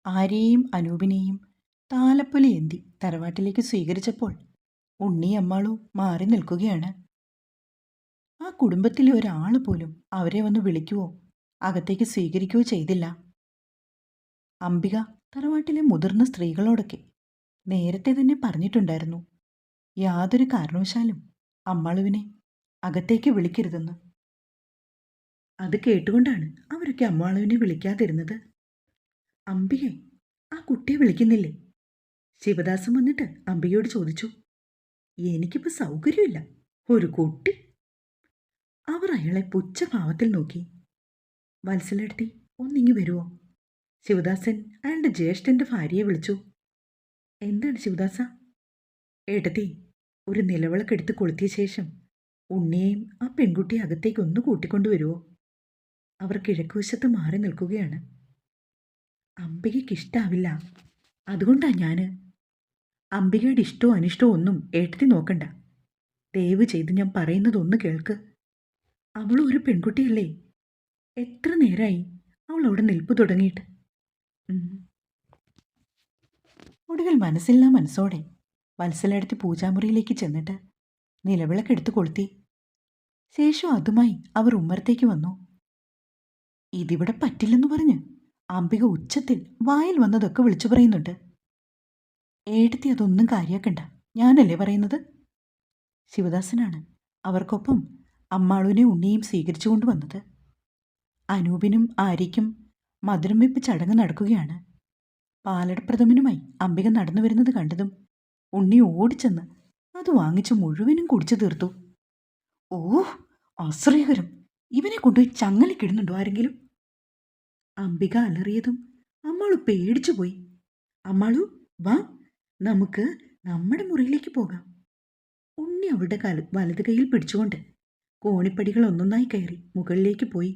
ആര്യയെയും അനൂപിനെയും താലപ്പൊലിയേന്തി തറവാട്ടിലേക്ക് സ്വീകരിച്ചപ്പോൾ ഉണ്ണിയും അമ്മാളും മാറി നിൽക്കുകയാണ്. ആ കുടുംബത്തിലെ ഒരാൾ പോലും അവരെ വന്ന് വിളിക്കുകയോ അകത്തേക്ക് സ്വീകരിക്കുകയോ ചെയ്തില്ല. അംബിക തറവാട്ടിലെ മുതിർന്ന സ്ത്രീകളോടൊക്കെ നേരത്തെ തന്നെ പറഞ്ഞിട്ടുണ്ടായിരുന്നു, യാതൊരു കാരണവശാലും അമ്മാളുവിനെ അകത്തേക്ക് വിളിക്കരുതെന്ന്. അത് കേട്ടുകൊണ്ടാണ് അവരൊക്കെ അമ്മാളുവിനെ വിളിക്കാതിരുന്നത്. അംബികെ, ആ കുട്ടിയെ വിളിക്കുന്നില്ലേ? ശിവദാസൻ വന്നിട്ട് അംബികയോട് ചോദിച്ചു. എനിക്കിപ്പോൾ സൗകര്യമില്ല, ഒരു കുട്ടി. അവർ അയാളെ പുച്ഛഭാവത്തിൽ നോക്കി. വത്സലെടുത്തി, ഒന്നിങ്ങി വരുമോ? ശിവദാസൻ അയാളുടെ ജ്യേഷ്ഠൻ്റെ ഭാര്യയെ വിളിച്ചു. എന്താണ് ശിവദാസ? ഏട്ടത്തി, ഒരു നിലവിളക്കെടുത്ത് കൊളുത്തിയ ശേഷം ഉണ്ണിയെയും ആ പെൺകുട്ടിയെ അകത്തേക്ക് ഒന്ന് കൂട്ടിക്കൊണ്ടുവരുമോ? അവർ കിഴക്കുവശത്ത് മാറി നിൽക്കുകയാണ്. അംബികയ്ക്കിഷ്ടാവില്ല, അതുകൊണ്ടാണ് ഞാൻ. അംബികയുടെ ഇഷ്ടവും അനിഷ്ടവും ഒന്നും ഏട്ടത്തി നോക്കണ്ട. ദയവ് ചെയ്ത് ഞാൻ പറയുന്നതൊന്ന് കേൾക്ക്. അവളും ഒരു പെൺകുട്ടിയല്ലേ? എത്ര നേരമായി അവൾ അവിടെ നിൽപ്പ് തുടങ്ങിയിട്ട്? ഒടുവിൽ മനസ്സില്ലാ മനസ്സോടെ വത്സലെടുത്ത് പൂജാമുറിയിലേക്ക് ചെന്നിട്ട് നിലവിളക്കെടുത്ത് കൊളുത്തി. ശേഷം അതുമായി അവർ ഉമ്മറത്തേക്ക് വന്നു. ഇതിവിടെ പറ്റില്ലെന്ന് പറഞ്ഞ് അംബിക ഉച്ചത്തിൽ വായിൽ വന്നതൊക്കെ വിളിച്ചു പറയുന്നുണ്ട്. ഏടത്തി അതൊന്നും കാര്യാക്കണ്ട, ഞാനല്ലേ പറയുന്നത്. ശിവദാസനാണ് അവർക്കൊപ്പം അമ്മാളുവിനെ ഉണ്ണിയും സ്വീകരിച്ചു കൊണ്ടുവന്നത്. അനൂപിനും ആര്യയ്ക്കും മധുരം വെപ്പ് ചടങ്ങ് നടക്കുകയാണ്. പാലടപ്രഥമനുമായി അംബിക നടന്നു വരുന്നത് കണ്ടതും ഉണ്ണി ഓടിച്ചെന്ന് അത് വാങ്ങിച്ച് മുഴുവനും കുടിച്ചു തീർത്തു. ഓഹ്, അശ്രീകരം! ഇവനെ കൊണ്ടുപോയി ചങ്ങലക്കിടുന്നുണ്ടോ ആരെങ്കിലും? അംബിക അലറിയതും അമ്മാളു പേടിച്ചുപോയി. അമ്മാളു, വാ, നമുക്ക് നമ്മുടെ മുറിയിലേക്ക് പോകാം. ഉണ്ണി അവളുടെ വലത് കൈയിൽ പിടിച്ചുകൊണ്ട് കോണിപ്പടികൾ ഒന്നൊന്നായി കയറി മുകളിലേക്ക് പോയി.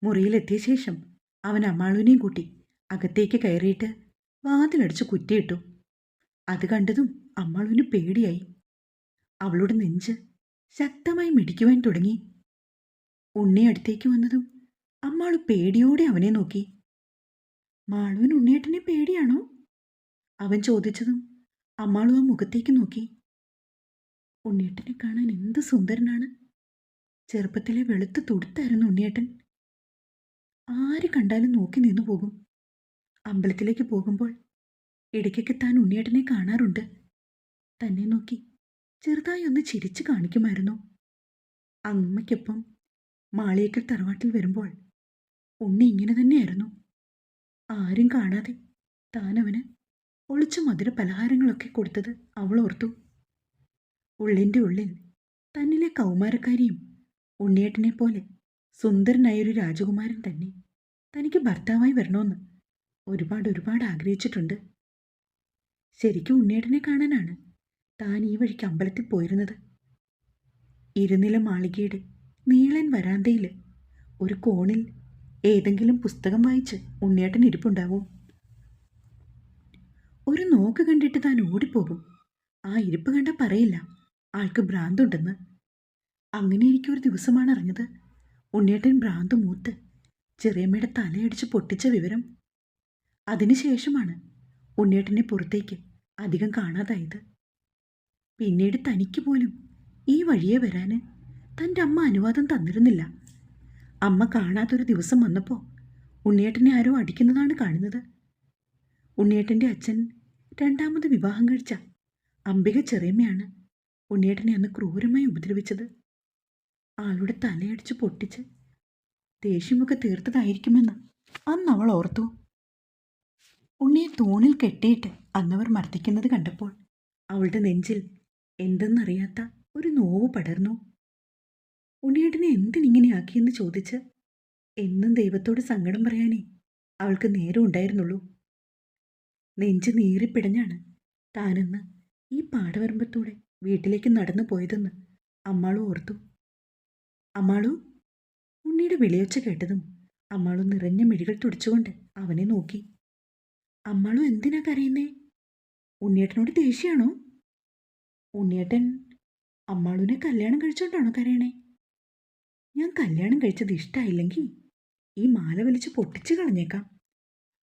മുറിയിലെത്തിയ ശേഷം അവൻ അമ്മാളുവിനെയും കൂട്ടി അകത്തേക്ക് കയറിയിട്ട് വാതിലടിച്ച് കുറ്റിയിട്ടു. അത് കണ്ടതും അമ്മാളുവിന് പേടിയായി. അവളുടെ നെഞ്ച് ശക്തമായി മിടിക്കുവാൻ തുടങ്ങി. ഉണ്ണി അടുത്തേക്ക് വന്നതും അമ്മാളു പേടിയോടെ അവനെ നോക്കി. മാളുവിന് ഉണ്ണിയേട്ടനെ പേടിയാണോ? അവൻ ചോദിച്ചതും അമ്മാളു ആ മുഖത്തേക്ക് നോക്കി. ഉണ്ണിയേട്ടനെ കാണാൻ എന്ത് സുന്ദരനാണ്. ചെറുപ്പത്തിലെ വെളുത്ത് തുടുത്തായിരുന്നു ഉണ്ണിയേട്ടൻ. ആര് കണ്ടാലും നോക്കി നിന്നു പോകും. അമ്പലത്തിലേക്ക് പോകുമ്പോൾ ഇടയ്ക്കൊക്കെ താൻ ഉണ്ണിയേട്ടനെ കാണാറുണ്ട്. തന്നെ നോക്കി ചെറുതായി ഒന്ന് ചിരിച്ചു കാണിക്കുമായിരുന്നു. അമ്മയ്ക്കൊപ്പം മാളിയേക്കൽ തറവാട്ടിൽ വരുമ്പോൾ ഉണ്ണി ഇങ്ങനെ തന്നെയായിരുന്നു. ആരും കാണാതെ താൻ അവന് ഒളിച്ചു മധുര പലഹാരങ്ങളൊക്കെ കൊടുത്തത് അവൾ ഓർത്തു. ഉള്ളിൻ്റെ ഉള്ളിൽ തന്നിലെ കൗമാരക്കാരിയും ഉണ്ണിയേട്ടനെ പോലെ സുന്ദരനായൊരു രാജകുമാരൻ തന്നെ തനിക്ക് ഭർത്താവായി വരണമെന്ന് ഒരുപാട് ആഗ്രഹിച്ചിട്ടുണ്ട്. ശരിക്കും ഉണ്ണിയേട്ടനെ കാണാനാണ് താൻ ഈ വഴിക്ക് അമ്പലത്തിൽ പോയിരുന്നത്. ഇരുനില മാളികയുടെ നീളൻ വരാന്തയിൽ ഒരു കോണിൽ ഏതെങ്കിലും പുസ്തകം വായിച്ച് ഉണ്ണിയേട്ടൻ ഇരിപ്പുണ്ടാവും. ഒരു നോക്ക് കണ്ടിട്ട് താൻ ഓടിപ്പോകും. ആ ഇരിപ്പ് കണ്ട പറയില്ല ആൾക്ക് ഭ്രാന്തുണ്ടെന്ന്. അങ്ങനെ എനിക്കൊരു ദിവസമാണ് അറിഞ്ഞത് ഉണ്ണിയേട്ടൻ ഭ്രാന്ത് മൂത്ത് ചെറിയമ്മയുടെ തലയടിച്ച് പൊട്ടിച്ച വിവരം. അതിനുശേഷമാണ് ഉണ്ണിയേട്ടനെ പുറത്തേക്ക് അധികം കാണാതായത്. പിന്നീട് തനിക്ക് പോലും ഈ വഴിയെ വരാൻ തൻ്റെ അമ്മ അനുവാദം തന്നിരുന്നില്ല. അമ്മ കാണാത്തൊരു ദിവസം വന്നപ്പോൾ ഉണ്ണിയേട്ടനെ ആരോ അടിക്കുന്നതാണ് കാണുന്നത്. ഉണ്ണിയേട്ടൻ്റെ അച്ഛൻ രണ്ടാമത് വിവാഹം കഴിച്ച അംബിക ചെറിയമ്മയാണ് ഉണ്ണിയേട്ടനെ അന്ന് ക്രൂരമായി ഉപദ്രവിച്ചത്. ആളുടെ തലയടിച്ച് പൊട്ടിച്ച് ദേഷ്യമൊക്കെ തീർത്തതായിരിക്കുമെന്ന് അന്ന് അവൾ ഓർത്തു. ഉണ്ണിയെ തൂണിൽ കെട്ടിയിട്ട് അന്നവർ മർദ്ദിക്കുന്നത് കണ്ടപ്പോൾ അവളുടെ നെഞ്ചിൽ എന്തെന്നറിയാത്ത ഒരു നോവ് പടർന്നു. ഉണ്ണിയേട്ടനെ എന്തിനിങ്ങനെയാക്കിയെന്ന് ചോദിച്ച് എന്നും ദൈവത്തോട് സങ്കടം പറയാനേ അവൾക്ക് നേരം ഉണ്ടായിരുന്നുള്ളൂ. നെഞ്ച് നീറിപ്പിടഞ്ഞാണ് താനെന്ന് ഈ പാടവരമ്പത്തൂടെ വീട്ടിലേക്ക് നടന്നു പോയതെന്ന് അമ്മാളു ഓർത്തു. അമ്മാളു! ഉണ്ണിയുടെ വിളിയൊച്ച കേട്ടതും അമ്മാളു നിറഞ്ഞ മിഴികൾ തുടിച്ചുകൊണ്ട് അവനെ നോക്കി. അമ്മാളു എന്തിനാ കരയുന്നേ? ഉണ്ണിയേട്ടനോട് ദേഷ്യമാണോ? ഉണ്ണിയേട്ടൻ അമ്മാളുവിനെ കല്യാണം കഴിച്ചോണ്ടാണോ കരയണേ? ഞാൻ കല്യാണം കഴിച്ചത് ഇഷ്ടമായില്ലെങ്കിൽ ഈ മാല വലിച്ച് പൊട്ടിച്ചു കളഞ്ഞേക്കാം.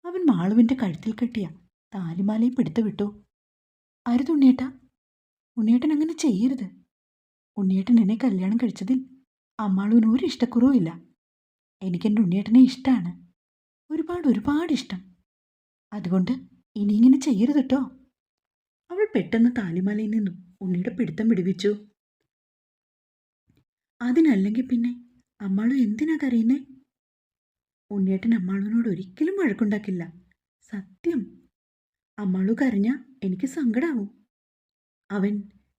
അവൻ മാളുവിൻ്റെ കഴുത്തിൽ കെട്ടിയ താലിമാലയും പിടുത്തു വിട്ടു. അരുത് ഉണ്ണിയേട്ടാ, ഉണ്ണിയേട്ടൻ അങ്ങനെ ചെയ്യരുത്. ഉണ്ണിയേട്ടൻ എന്നെ കല്യാണം കഴിച്ചതിൽ അമ്മാളുവിന് ഒരു ഇഷ്ടക്കുറവും ഇല്ല. എനിക്കെൻ്റെ ഉണ്ണിയേട്ടനെ ഇഷ്ടമാണ്, ഒരുപാട് ഇഷ്ടം. അതുകൊണ്ട് ഇനി ഇങ്ങനെ ചെയ്യരുത് കേട്ടോ. അവൾ പെട്ടെന്ന് താലിമാലയിൽ നിന്നും ഉണ്ണിയുടെ പിടുത്തം വിടുവിച്ചു. അതിനല്ലെങ്കിൽ പിന്നെ അമ്മാളു എന്തിനാ കരയുന്നേ? ഉണ്ണിയേട്ടൻ അമ്മാളുവിനോട് ഒരിക്കലും വഴക്കുണ്ടാക്കില്ല, സത്യം. അമ്മാളു കരഞ്ഞ എനിക്ക് സങ്കടാവും. അവൻ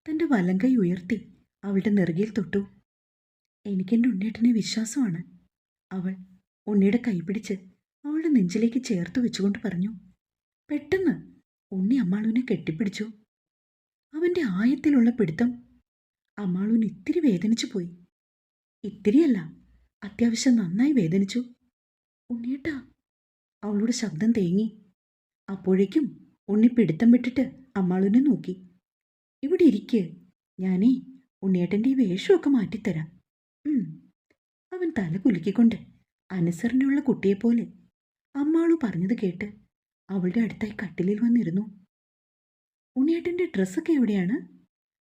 തൻ്റെ വലങ്കൈ ഉയർത്തി അവളുടെ നെറുകയിൽ തൊട്ടു. എനിക്കെൻ്റെ ഉണ്ണിയേട്ടനെ വിശ്വാസമാണ്. അവൾ ഉണ്ണിയുടെ കൈ പിടിച്ച് അവളുടെ നെഞ്ചിലേക്ക് ചേർത്ത് വെച്ചുകൊണ്ട് പറഞ്ഞു. പെട്ടെന്ന് ഉണ്ണി അമ്മാളുവിനെ കെട്ടിപ്പിടിച്ചു. അവൻ്റെ ആയത്തിലുള്ള പിടുത്തം അമ്മാളുവിന് ഇത്തിരി വേദനിച്ചു പോയി. ഇത്തിരിയല്ല, അത്യാവശ്യം നന്നായി വേദനിച്ചു. ഉണ്ണിയേട്ടാ, അവളുടെ ശബ്ദം തേങ്ങി. അപ്പോഴേക്കും ഉണ്ണി പിടുത്തം വിട്ടിട്ട് അമ്മാളുവിനെ നോക്കി. ഇവിടെ ഇരിക്ക്, ഞാനേ ഉണ്ണിയേട്ടൻ്റെ ഈ വേഷമൊക്കെ മാറ്റിത്തരാം. അവൻ തല കുലുക്കിക്കൊണ്ട് അനുസരണയുള്ള കുട്ടിയെപ്പോലെ അമ്മാളു പറഞ്ഞത് കേട്ട് അവളുടെ അടുത്തായി കട്ടിലിൽ വന്നിരുന്നു. ഉണ്ണിയേട്ടൻ്റെ ഡ്രസ്സൊക്കെ എവിടെയാണ്?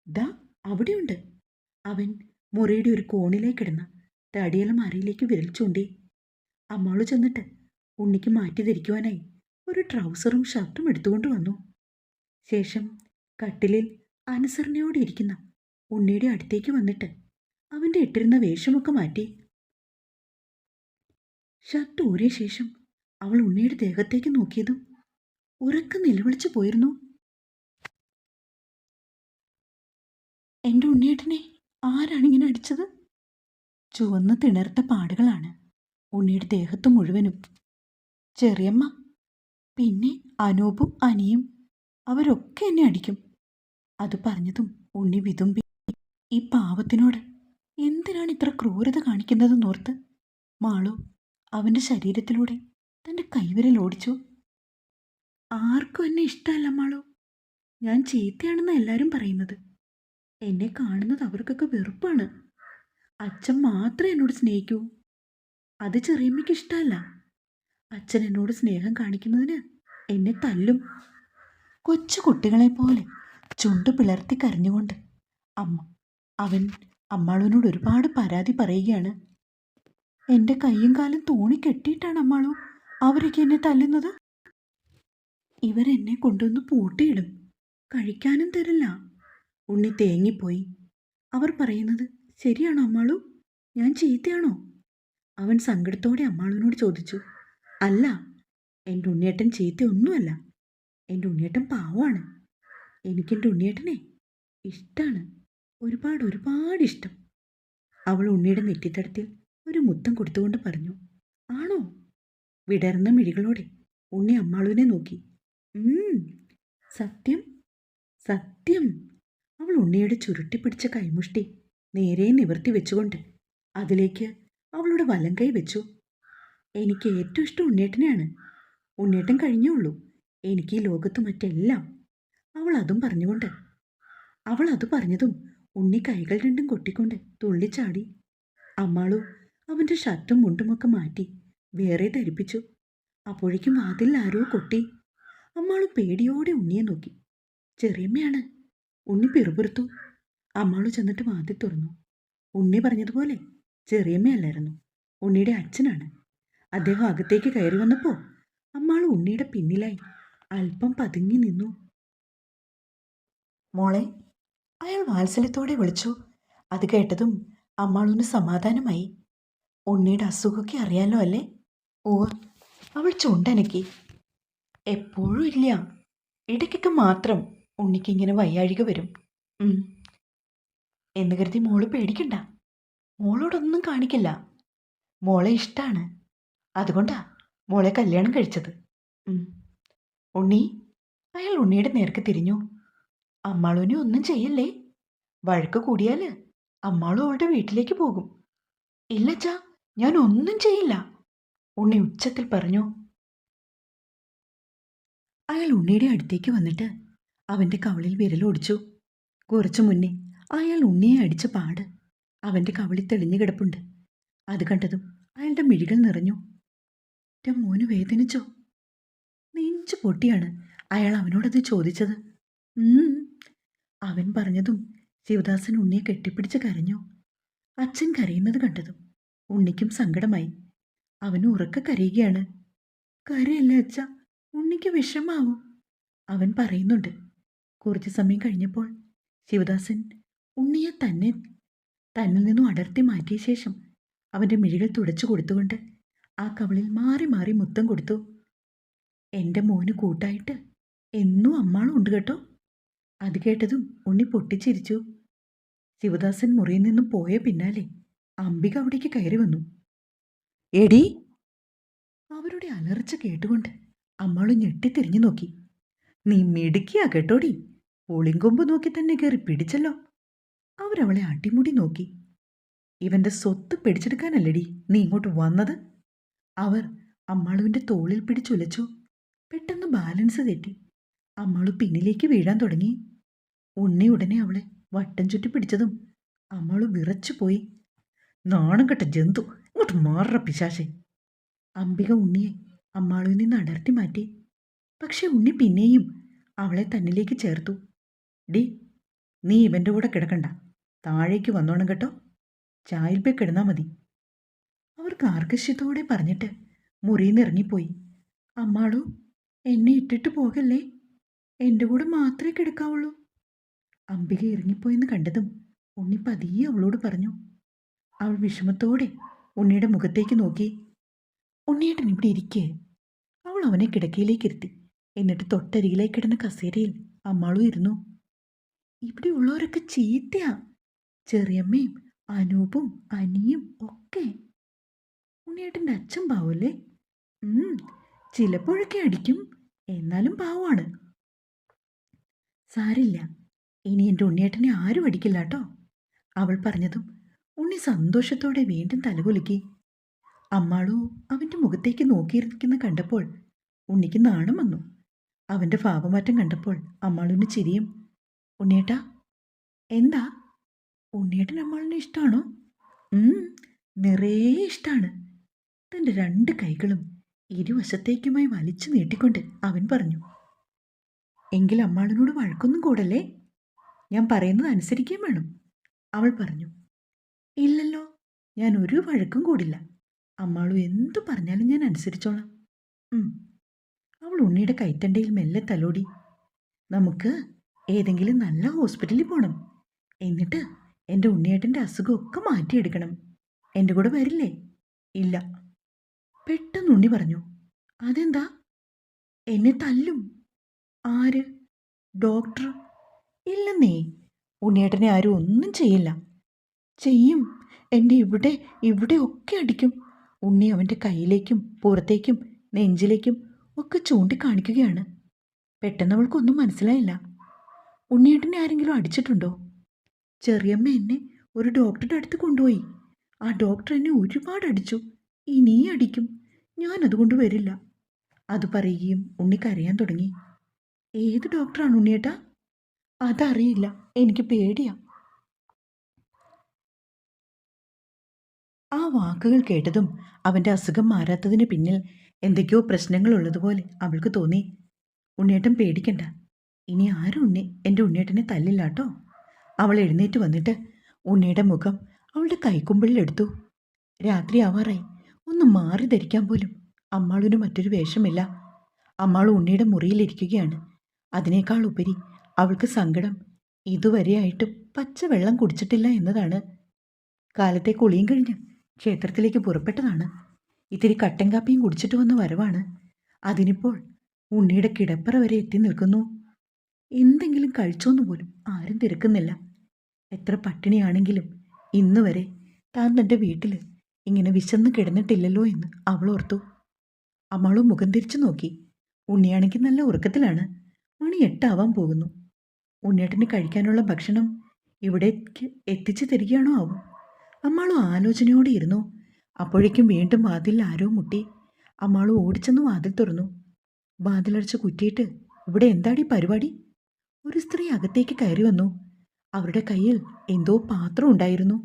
ദാ അവിടെയുണ്ട്. അവൻ മുറിയുടെ ഒരു കോണിലേക്കിടുന്ന തടിയലമാരയിലേക്ക് വിരൽ ചൂണ്ടി. അമ്മാളു ചെന്നിട്ട് ഉണ്ണിക്ക് മാറ്റി ധരിക്കുവാനായി ഒരു ട്രൗസറും ഷർട്ടും എടുത്തുകൊണ്ട് വന്നു. ശേഷം കട്ടിലിൽ അനുസരണയോടെ ഇരിക്കുന്ന ഉണ്ണിയുടെ അടുത്തേക്ക് വന്നിട്ട് അവൻ്റെ ഇട്ടിരുന്ന വേഷമൊക്കെ മാറ്റി. ഷർട്ട് ഊരിയ ശേഷം അവൾ ഉണ്ണിയുടെ ദേഹത്തേക്ക് നോക്കിയതും ഉറക്കം നിലവിളിച്ചു പോയിരുന്നു. എൻ്റെ ഉണ്ണിയേട്ടനെ ആരാണിങ്ങനെ അടിച്ചത്? ചുവന്ന് തിണർത്ത പാടുകളാണ് ഉണ്ണിയുടെ ദേഹത്ത് മുഴുവനും. ചെറിയമ്മ, പിന്നെ അനൂപും അനിയും, അവരൊക്കെ എന്നെ അടിക്കും. അത് പറഞ്ഞതും ഉണ്ണി വിതുമ്പി. ഈ പാവത്തിനോട് എന്തിനാണ് ഇത്ര ക്രൂരത കാണിക്കുന്നതെന്നോർത്ത് മാളു അവൻ്റെ ശരീരത്തിലൂടെ തൻ്റെ കൈവിരൽ ഓടിച്ചു. ആർക്കും എന്നെ ഇഷ്ടമല്ല മാളു. ഞാൻ ചീത്തയാണെന്ന് എല്ലാവരും പറയുന്നത്. എന്നെ കാണുന്നത് അവർക്കൊക്കെ വെറുപ്പാണ്. അച്ഛൻ മാത്രമേ എന്നോട് സ്നേഹിക്കൂ. അത് ചെറിയമ്മയ്ക്ക് ഇഷ്ടമല്ല. അച്ഛൻ എന്നോട് സ്നേഹം കാണിക്കുന്നതിന് എന്നെ തല്ലും. കൊച്ചു കുട്ടികളെപ്പോലെ ചുണ്ടു പിളർത്തി കരഞ്ഞുകൊണ്ട് അവൻ അമ്മാളുവിനോട് ഒരുപാട് പരാതി പറയുകയാണ്. എൻ്റെ കൈയും കാലും തോണി കെട്ടിയിട്ടാണ് അമ്മാളു അവരൊക്കെ എന്നെ തല്ലുന്നത്. ഇവരെന്നെ കൊണ്ടുവന്ന് പൂട്ടിയിടും, കഴിക്കാനും തരില്ല. ഉണ്ണി തേങ്ങിപ്പോയി. അവർ പറയുന്നത് ശരിയാണോ അമ്മാളു? ഞാൻ ചീത്തയാണോ? അവൻ സങ്കടത്തോടെ അമ്മാളുവിനോട് ചോദിച്ചു. അല്ല, എൻ്റെ ഉണ്ണിയേട്ടൻ ചീത്തയൊന്നുമല്ല. എൻ്റെ ഉണ്ണിയേട്ടൻ പാവമാണ്. എനിക്കെൻ്റെ ഉണ്ണിയേട്ടനെ ഇഷ്ടമാണ്, ഒരുപാട് ഇഷ്ടം. അവൾ ഉണ്ണിയുടെ നെറ്റിത്തടത്തിൽ ഒരു മുത്തം കൊടുത്തുകൊണ്ട് പറഞ്ഞു. ആണോ? വിടർന്ന മിഴികളോടെ ഉണ്ണി അമ്മാളുവിനെ നോക്കി. സത്യം സത്യം. അവൾ ഉണ്ണിയുടെ ചുരുട്ടിപ്പിടിച്ച കൈമുഷ്ടി നേരെ നിവർത്തി വെച്ചുകൊണ്ട് അതിലേക്ക് അവളുടെ വലങ്കൈ വെച്ചു. എനിക്ക് ഏറ്റവും ഇഷ്ടം ഉണ്ണിയേട്ടനെയാണ്. ഉണ്ണിയേട്ടൻ കഴിഞ്ഞേ ഉള്ളൂ എനിക്ക് ഈ ലോകത്ത് മറ്റെല്ലാം. അവൾ അത് പറഞ്ഞതും ഉണ്ണി കൈകൾ രണ്ടും കൊട്ടിക്കൊണ്ട് തുള്ളിച്ചാടി. അമ്മാളു അവൻ്റെ ഷർട്ടും മുണ്ടുമൊക്കെ മാറ്റി വേറെ ധരിപ്പിച്ചു. അപ്പോഴേക്കും വാതിൽ ആരോ കൊട്ടി. അമ്മാളു പേടിയോടെ ഉണ്ണിയെ നോക്കി. ചെറിയമ്മയാണ്. ഉണ്ണി പിറുപിറുത്തു. അമ്മാളു ചെന്നിട്ട് വാതിൽ തുറന്നു. ഉണ്ണി പറഞ്ഞതുപോലെ ചെറിയമ്മയല്ലായിരുന്നു, ഉണ്ണിയുടെ അച്ഛനാണ്. അദ്ദേഹം അകത്തേക്ക് കയറി വന്നപ്പോൾ അമ്മാളു ഉണ്ണിയുടെ പിന്നിലായി അല്പം പതുങ്ങി നിന്നു. മോളെ, അയാൾ വാത്സല്യത്തോടെ വിളിച്ചു. അത് കേട്ടതും അമ്മാളുവിന് സമാധാനമായി. ഉണ്ണിയുടെ അസുഖമൊക്കെ അറിയാലോ അല്ലേ? അവൾ ചുണ്ടനക്കി. എപ്പോഴും ഇല്ല, ഇടയ്ക്കൊക്കെ മാത്രം ഉണ്ണിക്കിങ്ങനെ വയ്യാഴിക വരും. എന്ന് കരുതി മോള് പേടിക്കണ്ട. മോളോടൊന്നും കാണിക്കില്ല. മോളെ ഇഷ്ടമാണ്, അതുകൊണ്ടാ മോളെ കല്യാണം കഴിച്ചത്. ഉണ്ണി, അയാൾ ഉണ്ണിയുടെ നേർക്ക് തിരിഞ്ഞു. അമ്മാളുവിനെ ഒന്നും ചെയ്യല്ലേ. വഴക്ക് കൂടിയാൽ അമ്മാളും അവളുടെ വീട്ടിലേക്ക് പോകും. ഇല്ലച്ചാ, ഞാൻ ഒന്നും ചെയ്യില്ല, ഉണ്ണി ഉച്ചത്തിൽ പറഞ്ഞു. അയാൾ ഉണ്ണിയുടെ അടുത്തേക്ക് വന്നിട്ട് അവൻ്റെ കവിളിൽ വിരലോടിച്ചു. കുറച്ചു മുന്നേ അയാൾ ഉണ്ണിയെ അടിച്ച പാട് അവൻ്റെ കവിളിൽ തെളിഞ്ഞു കിടപ്പുണ്ട്. അത് കണ്ടതും അയാളുടെ മിഴികൾ നിറഞ്ഞു. മോന് വേദനിച്ചോ? നെഞ്ചു പൊട്ടിയാണ് അയാൾ അവനോടത് ചോദിച്ചത്. ഉം. അവൻ പറഞ്ഞതും ശിവദാസൻ ഉണ്ണിയെ കെട്ടിപ്പിടിച്ച് കരഞ്ഞു. അച്ഛൻ കരയുന്നത് കണ്ടതും ഉണ്ണിക്കും സങ്കടമായി. അവന് ഉറക്കെ കരയുകയാണ്. കരയല്ല അച്ഛ, ഉണ്ണിക്ക് വിഷമാവും, അവൻ പറയുന്നുണ്ട്. കുറച്ചു സമയം കഴിഞ്ഞപ്പോൾ ശിവദാസൻ ഉണ്ണിയെ തന്നിൽ നിന്നും അടർത്തി മാറ്റിയ ശേഷം അവൻ്റെ മിഴികൾ തുടച്ചു കൊടുത്തുകൊണ്ട് ആ കവിളിൽ മാറി മാറി മുത്തം കൊടുത്തു. എൻ്റെ മോന് കൂട്ടായിട്ട് എന്നും അമ്മാളും ഉണ്ട് കേട്ടോ. അത് കേട്ടതും ഉണ്ണി പൊട്ടിച്ചിരിച്ചു. ശിവദാസൻ മുറിയിൽ നിന്നും പോയ പിന്നാലെ അംബിക അവിടേക്ക് കയറി വന്നു. എടി, അവരുടെ അലർച്ച കേട്ടുകൊണ്ട് അമ്മാള് ഞെട്ടിത്തിരിഞ്ഞു നോക്കി. നീ മിടുക്കിയാ കേട്ടോടി, ഒളിങ്കൊമ്പ് നോക്കി തന്നെ കയറി പിടിച്ചല്ലോ. അവരവളെ അടിമുടി നോക്കി. ഇവന്റെ സ്വത്ത് പിടിച്ചെടുക്കാനല്ലടി നീ ഇങ്ങോട്ട് വന്നത്? അവർ അമ്മാളുവിൻ്റെ തോളിൽ പിടിച്ചുലച്ചു. പെട്ടെന്ന് ബാലൻസ് തെറ്റി അമ്മാളു പിന്നിലേക്ക് വീഴാൻ തുടങ്ങി. ഉണ്ണി ഉടനെ അവളെ വട്ടം ചുറ്റി പിടിച്ചതും അമ്മാളു വിറച്ചുപോയി. നാണം കെട്ട ജന്തു, ഇങ്ങോട്ട് മാറ പിശാശേ. അംബിക ഉണ്ണിയെ അമ്മാളുവിൽ നിന്ന് അടർത്തി മാറ്റി. പക്ഷെ ഉണ്ണി പിന്നെയും അവളെ തന്നിലേക്ക് ചേർത്തു. ഡി, നീ ഇവൻ്റെ കൂടെ കിടക്കണ്ട, താഴേക്ക് വന്നോണം കേട്ടോ, ചായയിൽ പോയി കിടന്നാ മതി. അവർ കാർക്കശ്യത്തോടെ പറഞ്ഞിട്ട് മുറിയിൽ നിന്ന് ഇറങ്ങിപ്പോയി. അമ്മാളു, എന്നെ ഇട്ടിട്ട് പോകല്ലേ, എൻ്റെ കൂടെ മാത്രമേ കിടക്കാവുള്ളൂ. അംബിക ഇറങ്ങിപ്പോയെന്ന് കണ്ടതും ഉണ്ണി പതിയെ അവളോട് പറഞ്ഞു. അവൾ വിഷമത്തോടെ ഉണ്ണിയുടെ മുഖത്തേക്ക് നോക്കി. ഉണ്ണിയേട്ടൻ ഇവിടെ ഇരിക്കേ. അവൾ അവനെ കിടക്കയിലേക്ക് ഇരുത്തി. എന്നിട്ട് തൊട്ടരികിലേക്ക് കിടന്ന കസേരയിൽ അമ്മാളും ഇരുന്നു. ഇവിടെ ഉള്ളവരൊക്കെ ചീത്തയാ, ചെറിയമ്മയും അനൂപും അനിയും ഒക്കെ. ഉണ്ണിയേട്ടൻ്റെ അച്ഛൻ പാവല്ലേ? ചിലപ്പോഴൊക്കെ അടിക്കും, എന്നാലും പാവമാണ്. സാരില്ല, ഇനി എൻ്റെ ഉണ്ണിയേട്ടനെ ആരും അടിക്കില്ല കേട്ടോ, അവൾ പറഞ്ഞതും ഉണ്ണി സന്തോഷത്തോടെ വീണ്ടും തലകുലുക്കി. അമ്മാളു അവൻ്റെ മുഖത്തേക്ക് നോക്കിയിരിക്കുന്ന കണ്ടപ്പോൾ ഉണ്ണിക്ക് നാണം വന്നു. അവൻ്റെ ഭാവമാറ്റം കണ്ടപ്പോൾ അമ്മാളുവിന് ചിരിയും. ഉണ്ണിയേട്ടാ, എന്താ? ഉണ്ണിയേട്ടൻ അമ്മാളിനെ ഇഷ്ടമാണോ? നിറയെ ഇഷ്ടമാണ്. തൻ്റെ 2 കൈകളും ഇരുവശത്തേക്കുമായി വലിച്ചു നീട്ടിക്കൊണ്ട് അവൻ പറഞ്ഞു. എങ്കിൽ അമ്മാളിനോട് വഴക്കൊന്നും കൂടല്ലേ, ഞാൻ പറയുന്നത് അനുസരിക്കുകയും വേണം, അവൾ പറഞ്ഞു. ഇല്ലല്ലോ, ഞാൻ ഒരു വഴക്കും കൂടില്ല, അമ്മാളു എന്തു പറഞ്ഞാലും ഞാൻ അനുസരിച്ചോളാം. അവൾ ഉണ്ണിയുടെ കൈത്തണ്ടയിൽ മെല്ലെ തലോടി. നമുക്ക് ഏതെങ്കിലും നല്ല ഹോസ്പിറ്റലിൽ പോകണം, എന്നിട്ട് എൻ്റെ ഉണ്ണിയേട്ടൻ്റെ അസുഖമൊക്കെ മാറ്റിയെടുക്കണം. എൻ്റെ കൂടെ വരില്ലേ? ഇല്ല. പെട്ടെന്ന് ഉണ്ണി പറഞ്ഞു. അതെന്താ? എന്നെ തല്ലും. ആര്? ഡോക്ടർ? ഇല്ലെന്നേ, ഉണ്ണിയേട്ടനെ ആരും ഒന്നും ചെയ്യില്ല. ചെയ്യും, എൻ്റെ ഇവിടെ ഒക്കെ അടിക്കും. ഉണ്ണി അവൻ്റെ കയ്യിലേക്കും പുറത്തേക്കും നെഞ്ചിലേക്കും ഒക്കെ ചൂണ്ടിക്കാണിക്കുകയാണ്. പെട്ടെന്ന് അവൾക്കൊന്നും മനസ്സിലായില്ല. ഉണ്ണിയേട്ടനെ ആരെങ്കിലും അടിച്ചിട്ടുണ്ടോ? ചെറിയമ്മ എന്നെ ഒരു ഡോക്ടറുടെ അടുത്ത് കൊണ്ടുപോയി. ആ ഡോക്ടർ എന്നെ ഒരുപാട് അടിച്ചു, ഇനി അടിക്കും, ഞാനതുകൊണ്ട് വരില്ല. അത് പറയുകയും ഉണ്ണി കരയാൻ തുടങ്ങി. ഏത് ഡോക്ടറാണ് ഉണ്ണിയേട്ടാ? അതറിയില്ല, എനിക്ക് പേടിയാ. ആ വാക്കുകൾ കേട്ടതും അവൻ്റെ അസുഖം മാറാത്തതിന് പിന്നിൽ എന്തൊക്കെയോ പ്രശ്നങ്ങളുള്ളതുപോലെ അവൾക്ക് തോന്നി. ഉണ്ണിയേട്ടൻ പേടിക്കണ്ട, ഇനി ആരും എൻ്റെ ഉണ്ണിയേട്ടനെ തല്ലില്ല കേട്ടോ. അവൾ എഴുന്നേറ്റ് വന്നിട്ട് ഉണ്ണിയുടെ മുഖം അവളുടെ കൈക്കുമ്പിളിലെടുത്തു. രാത്രി ആവാറായി. ഒന്ന് മാറി ധരിക്കാൻ പോലും അമ്മാളുവിന് മറ്റൊരു വേഷമില്ല. അമ്മാളു ഉണ്ണിയുടെ മുറിയിലിരിക്കുകയാണ്. അതിനേക്കാൾ ഉപരി അവൾക്ക് സങ്കടം ഇതുവരെയായിട്ടും പച്ചവെള്ളം കുടിച്ചിട്ടില്ല എന്നതാണ്. കാലത്തെ കുളിയും കഴിഞ്ഞ് ക്ഷേത്രത്തിലേക്ക് പുറപ്പെട്ടതാണ്. ഇത്തിരി കട്ടൻ കാപ്പിയും കുടിച്ചിട്ട് വന്ന വരവാണ്. അതിനിപ്പോൾ ഉണ്ണിയുടെ കിടപ്പറ വരെ എത്തി നിൽക്കുന്നു. എന്തെങ്കിലും കഴിച്ചോന്നു പോലും ആരും തിരക്കുന്നില്ല. എത്ര പട്ടിണിയാണെങ്കിലും ഇന്ന് വരെ താൻ തൻ്റെ വീട്ടിൽ ഇങ്ങനെ വിശന്ന് കിടന്നിട്ടില്ലല്ലോ എന്ന് അവൾ ഓർത്തു. അമ്മാളും മുഖം തിരിച്ചു നോക്കി. ഉണ്ണിയാണെങ്കിൽ നല്ല ഉറക്കത്തിലാണ്. മണി 8 ആവാൻ പോകുന്നു. ഉണ്ണിയേട്ടന് കഴിക്കാനുള്ള ഭക്ഷണം ഇവിടേക്ക് എത്തിച്ചു തരികയാണോ ആവും? അമ്മാളു ആലോചനയോടെ ഇരുന്നു. അപ്പോഴേക്കും വീണ്ടും വാതിൽ ആരോ മുട്ടി. അമ്മാളു ഓടിച്ചെന്ന് വാതിൽ തുറന്നു. വാതിലടച്ച് കുറ്റിയിട്ട്, ഇവിടെ എന്താടി പരിപാടി? ഒരു സ്ത്രീ അകത്തേക്ക് കയറി വന്നു. അവരുടെ കയ്യിൽ എന്തോ പാത്രം ഉണ്ടായിരുന്നു.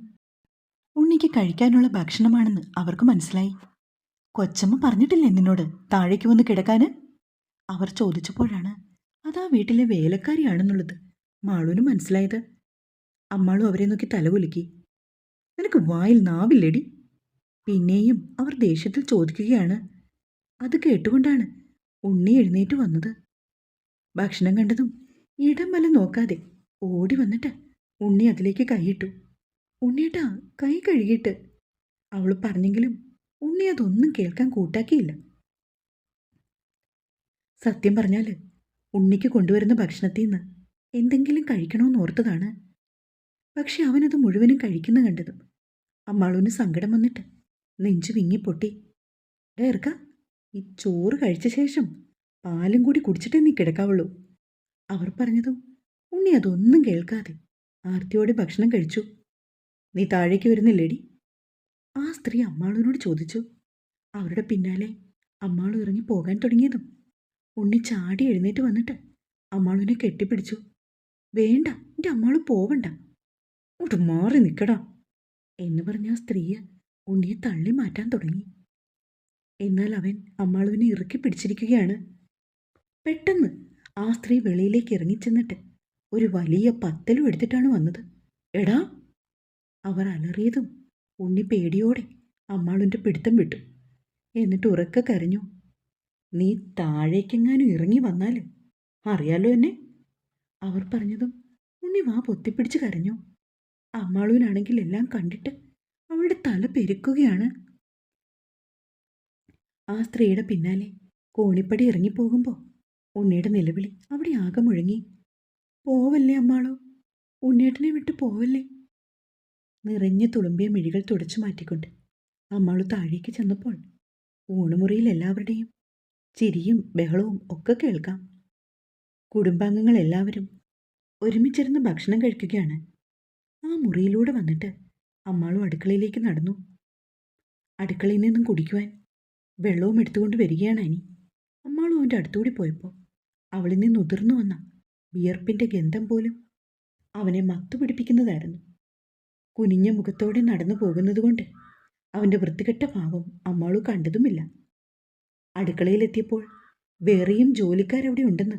ഉണ്ണിക്ക് കഴിക്കാനുള്ള ഭക്ഷണമാണെന്ന് അവർക്ക് മനസ്സിലായി. കൊച്ചമ്മ പറഞ്ഞിട്ടില്ലേ നിന്നോട് താഴേക്ക് വന്ന് കിടക്കാന്? അവർ ചോദിച്ചപ്പോഴാണ് അതാ വീട്ടിലെ വേലക്കാരിയാണെന്നുള്ളത് മാളൂന് മനസ്സിലായത്. അമ്മാളും അവരെ നോക്കി തലകുലുക്കി. നിനക്ക് വായിൽ നാവില്ലേടി? പിന്നെയും അവർ ദേഷ്യത്തിൽ ചോദിക്കുകയാണ്. അത് കേട്ടുകൊണ്ടാണ് ഉണ്ണി എഴുന്നേറ്റ് വന്നത്. ഭക്ഷണം കണ്ടതും ഇടം വലം നോക്കാതെ ഓടി വന്നിട്ട് ഉണ്ണി അതിലേക്ക് കൈയിട്ടു. ഉണ്ണിയേട്ടാ, കൈ കഴുകിയിട്ട്. അവൾ പറഞ്ഞെങ്കിലും ഉണ്ണി അതൊന്നും കേൾക്കാൻ കൂട്ടാക്കിയില്ല. സത്യം പറഞ്ഞാൽ ഉണ്ണിക്ക് കൊണ്ടുവരുന്ന ഭക്ഷണത്തിൽ നിന്ന് എന്തെങ്കിലും കഴിക്കണമെന്ന് ഓർത്തതാണ്. പക്ഷെ അവനത് മുഴുവനും കഴിക്കുന്ന കണ്ടതും അമ്മാളൂന് സങ്കടം വന്നിട്ട് നെഞ്ചു വിങ്ങിപ്പൊട്ടി. ഡേർക്ക, ഈ ചോറ് കഴിച്ച ശേഷം പാലും കൂടി കുടിച്ചിട്ടേ നീ കിടക്കാവുള്ളൂ. അവർ പറഞ്ഞതും ഉണ്ണി അതൊന്നും കേൾക്കാതെ ആർത്തിയോടെ ഭക്ഷണം കഴിച്ചു. നീ താഴേക്ക് വരുന്നില്ലേടി? ആ സ്ത്രീ അമ്മാളൂനോട് ചോദിച്ചു. അവരുടെ പിന്നാലെ അമ്മാളു ഇറങ്ങി പോകാൻ തുടങ്ങിയതും ഉണ്ണി ചാടി എഴുന്നേറ്റ് വന്നിട്ട് അമ്മാളുവിനെ കെട്ടിപ്പിടിച്ചു. വേണ്ട, എൻ്റെ അമ്മാളു പോവണ്ട, അങ്ങോട്ട് മാറി നിൽക്കടാ എന്ന് പറഞ്ഞ ആ സ്ത്രീയെ ഉണ്ണിയെ തള്ളി മാറ്റാൻ തുടങ്ങി. എന്നാൽ അവൻ അമ്മാളുവിനെ ഇറുക്കി പിടിച്ചിരിക്കുകയാണ്. പെട്ടെന്ന് ആ സ്ത്രീ വെളിയിലേക്ക് ഇറങ്ങിച്ചെന്നിട്ട് ഒരു വലിയ പത്തലും എടുത്തിട്ടാണ് വന്നത്. എടാ! അവർ അലറിയതും ഉണ്ണി പേടിയോടെ അമ്മാളുവിൻ്റെ പിടുത്തം വിട്ടു. എന്നിട്ട് ഉറക്കെ കരഞ്ഞു. നീ താഴേക്കെങ്ങാനും ഇറങ്ങി വന്നാൽ അറിയാലോ എന്നെ. അവർ പറഞ്ഞതും ഉണ്ണി വാ പൊത്തിപ്പിടിച്ച് കരഞ്ഞു. അമ്മാളുവിനാണെങ്കിൽ എല്ലാം കണ്ടിട്ട് അവളുടെ തല പെരുക്കുകയാണ്. ആ സ്ത്രീയുടെ പിന്നാലെ കോണിപ്പടി ഇറങ്ങിപ്പോകുമ്പോൾ ഉണ്ണിയുടെ നിലവിളി അവിടെ ആകെ മുഴങ്ങി. പോവല്ലേ അമ്മാളോ, ഉണ്ണിയേട്ടനെ വിട്ട് പോവല്ലേ. നിറഞ്ഞ തുളുമ്പിയ മിഴികൾ തുടച്ചു മാറ്റിക്കൊണ്ട് അമ്മാളു താഴേക്ക് ചെന്നപ്പോൾ ഊണുമുറിയിൽ എല്ലാവരുടെയും ചിരിയും ബഹളവും ഒക്കെ കേൾക്കാം. കുടുംബാംഗങ്ങൾ എല്ലാവരും ഒരുമിച്ചിരുന്ന് ഭക്ഷണം കഴിക്കുകയാണ്. ആ മുറിയിലൂടെ വന്നിട്ട് അമ്മാളു അടുക്കളയിലേക്ക് നടന്നു. അടുക്കളയിൽ നിന്നും കുടിക്കുവാൻ വെള്ളവും എടുത്തുകൊണ്ട് വരികയാണ് അനി. അമ്മാളു അവൻ്റെ അടുത്തുകൂടി പോയപ്പോൾ അവളിൽ നിന്ന് ഉതിർന്നു വന്ന വിയർപ്പിൻ്റെ ഗന്ധം പോലും അവനെ മത്തുപിടിപ്പിക്കുന്നതായിരുന്നു. കുനിഞ്ഞ മുഖത്തോടെ നടന്നു പോകുന്നതുകൊണ്ട് അവൻ്റെ വൃത്തികെട്ട ഭാവം അമ്മാളു കണ്ടതുമില്ല. അടുക്കളയിലെത്തിയപ്പോൾ വേറെയും ജോലിക്കാരവിടെ ഉണ്ടെന്ന്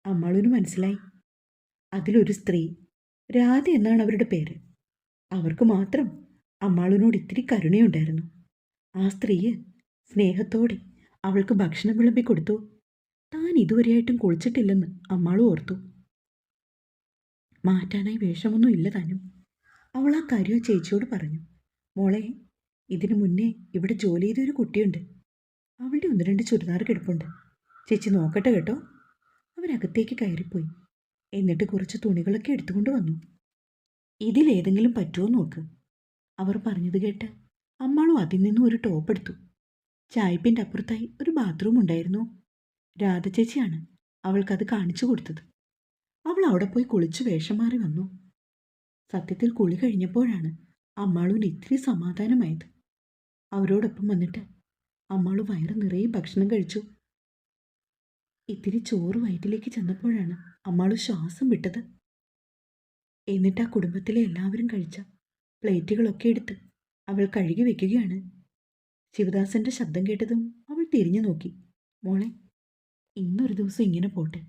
അമ്മാളുവിന് മനസ്സിലായി. അതിലൊരു സ്ത്രീ, രാധ എന്നാണ് അവരുടെ പേര്. അവർക്ക് മാത്രം അമ്മാളുവിനോട് ഇത്തിരി കരുണയുണ്ടായിരുന്നു. ആ സ്ത്രീയെ സ്നേഹത്തോടെ അവൾക്ക് ഭക്ഷണം വിളമ്പി കൊടുത്തു. താൻ ഇതുവരെയായിട്ടും കുളിച്ചിട്ടില്ലെന്ന് അമ്മാളു ഓർത്തു. മാറ്റാനായി വേഷമൊന്നും ഇല്ല താനും. അവൾ ആ കാര്യം ചേച്ചിയോട് പറഞ്ഞു. മോളെ, ഇതിനു മുന്നേ ഇവിടെ ജോലി ചെയ്തൊരു കുട്ടിയുണ്ട്. അവളുടെ 1-2 ചുരിദാർ കിടപ്പുണ്ട്. ചേച്ചി നോക്കട്ടെ കേട്ടോ. അവരകത്തേക്ക് കയറിപ്പോയി. എന്നിട്ട് കുറച്ച് തുണികളൊക്കെ എടുത്തുകൊണ്ട് വന്നു. ഇതിലേതെങ്കിലും പറ്റുമോ നോക്ക്. അവർ പറഞ്ഞത് കേട്ട് അമ്മാളും അതിൽ നിന്നും ഒരു ടോപ്പ് എടുത്തു. ചായ്പിൻ്റെ അപ്പുറത്തായി ഒരു ബാത്റൂം ഉണ്ടായിരുന്നു. രാധ ചേച്ചിയാണ് അവൾക്കത് കാണിച്ചു കൊടുത്തത്. അവൾ അവിടെ പോയി കുളിച്ച് വേഷം മാറി വന്നു. സത്യത്തിൽ കുളി കഴിഞ്ഞപ്പോഴാണ് അമ്മാളുവിന് ഇത്തിരി സമാധാനമായത്. അവരോടൊപ്പം വന്നിട്ട് അമ്മാളു വയറ് നിറയെ ഭക്ഷണം കഴിച്ചു. ഇത്തിരി ചോറ് വയറ്റിലേക്ക് ചെന്നപ്പോഴാണ് അമ്മാളു ശ്വാസം വിട്ടത്. എന്നിട്ട് ആ കുടുംബത്തിലെ എല്ലാവരും കഴിച്ച പ്ലേറ്റുകളൊക്കെ എടുത്ത് അവൾ കഴുകി വെക്കുകയാണ്. ശിവദാസന്റെ ശബ്ദം കേട്ടതും അവൾ തിരിഞ്ഞു നോക്കി. മോളെ, ഇന്നൊരു ദിവസം ഇങ്ങനെ പോട്ടെ.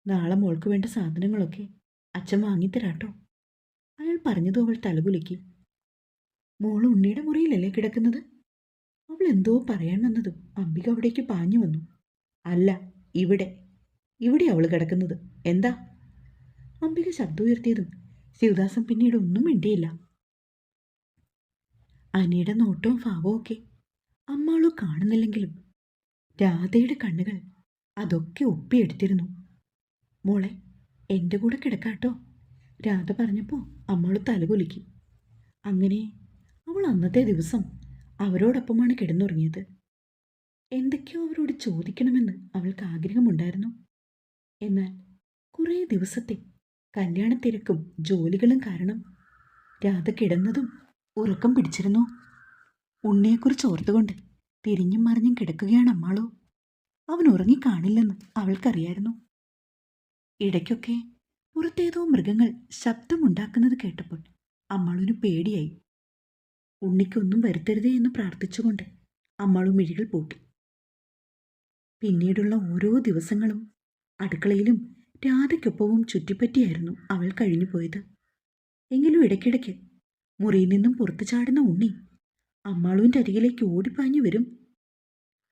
നാളെ മോൾക്ക് വേണ്ട സാധനങ്ങളൊക്കെ അച്ഛൻ വാങ്ങിത്തരാട്ടോ. അയാൾ പറഞ്ഞതും അവൾ തലകുലുക്കി. മോൾ ഉണ്ണിയുടെ മുറിയിലല്ലേ കിടക്കുന്നത്? അവൾ എന്തോ പറയാൻ വന്നതും അംബിക അവിടേക്ക് പാഞ്ഞു വന്നു. അല്ല, ഇവിടെ അവൾ കിടക്കുന്നത്. എന്താ? അംബിക ശബ്ദം ഉയർത്തിയതും ശിവദാസൻ പിന്നീട് ഒന്നും മിണ്ടിയില്ല. അനിയുടെ നോട്ടവും ഭാവവും ഒക്കെ അമ്മാളു കാണുന്നില്ലെങ്കിലും രാധയുടെ കണ്ണുകൾ അതൊക്കെ ഒപ്പിയെടുത്തിരുന്നു. മോളെ, എൻ്റെ കൂടെ കിടക്കാട്ടോ, രാധ പറഞ്ഞപ്പോൾ അമ്മാളു തലകുലുക്കി. അങ്ങനെ അവൾ അന്നത്തെ ദിവസം അവരോടൊപ്പമാണ് കിടന്നുറങ്ങിയത്. എന്തൊക്കെയോ അവരോട് ചോദിക്കണമെന്ന് അവൾക്ക് ആഗ്രഹമുണ്ടായിരുന്നു. എന്നാൽ കുറേ ദിവസത്തെ കല്യാണത്തിരക്കും ജോലികളും കാരണം രാധ കിടന്നതും ഉറക്കം പിടിച്ചിരുന്നു. ഉണ്ണിയെക്കുറിച്ച് ഓർത്തുകൊണ്ട് തിരിഞ്ഞും മറിഞ്ഞും കിടക്കുകയാണ് അമ്മാളു. അവൻ ഉറങ്ങിക്കാണില്ലെന്ന് അവൾക്കറിയായിരുന്നു. ഇടയ്ക്കൊക്കെ പുറത്തേതോ മൃഗങ്ങൾ ശബ്ദമുണ്ടാക്കുന്നത് കേട്ടപ്പോൾ അമ്മാളുവിന് പേടിയായി. ഉണ്ണിക്കൊന്നും വരുത്തരുതേ എന്ന് പ്രാർത്ഥിച്ചുകൊണ്ട് അമ്മാളു മിഴികൾ പൂട്ടി. പിന്നീടുള്ള ഓരോ ദിവസങ്ങളും അടുക്കളയിലും രാധയ്ക്കൊപ്പവും ചുറ്റിപ്പറ്റിയായിരുന്നു അവൾ കഴിഞ്ഞു പോയത്. എങ്കിലും ഇടയ്ക്കിടയ്ക്ക് മുറിയിൽ നിന്നും പുറത്തു ചാടുന്ന ഉണ്ണി അമ്മാളുവിൻ്റെ അരികിലേക്ക് ഓടിപ്പാഞ്ഞു വരും.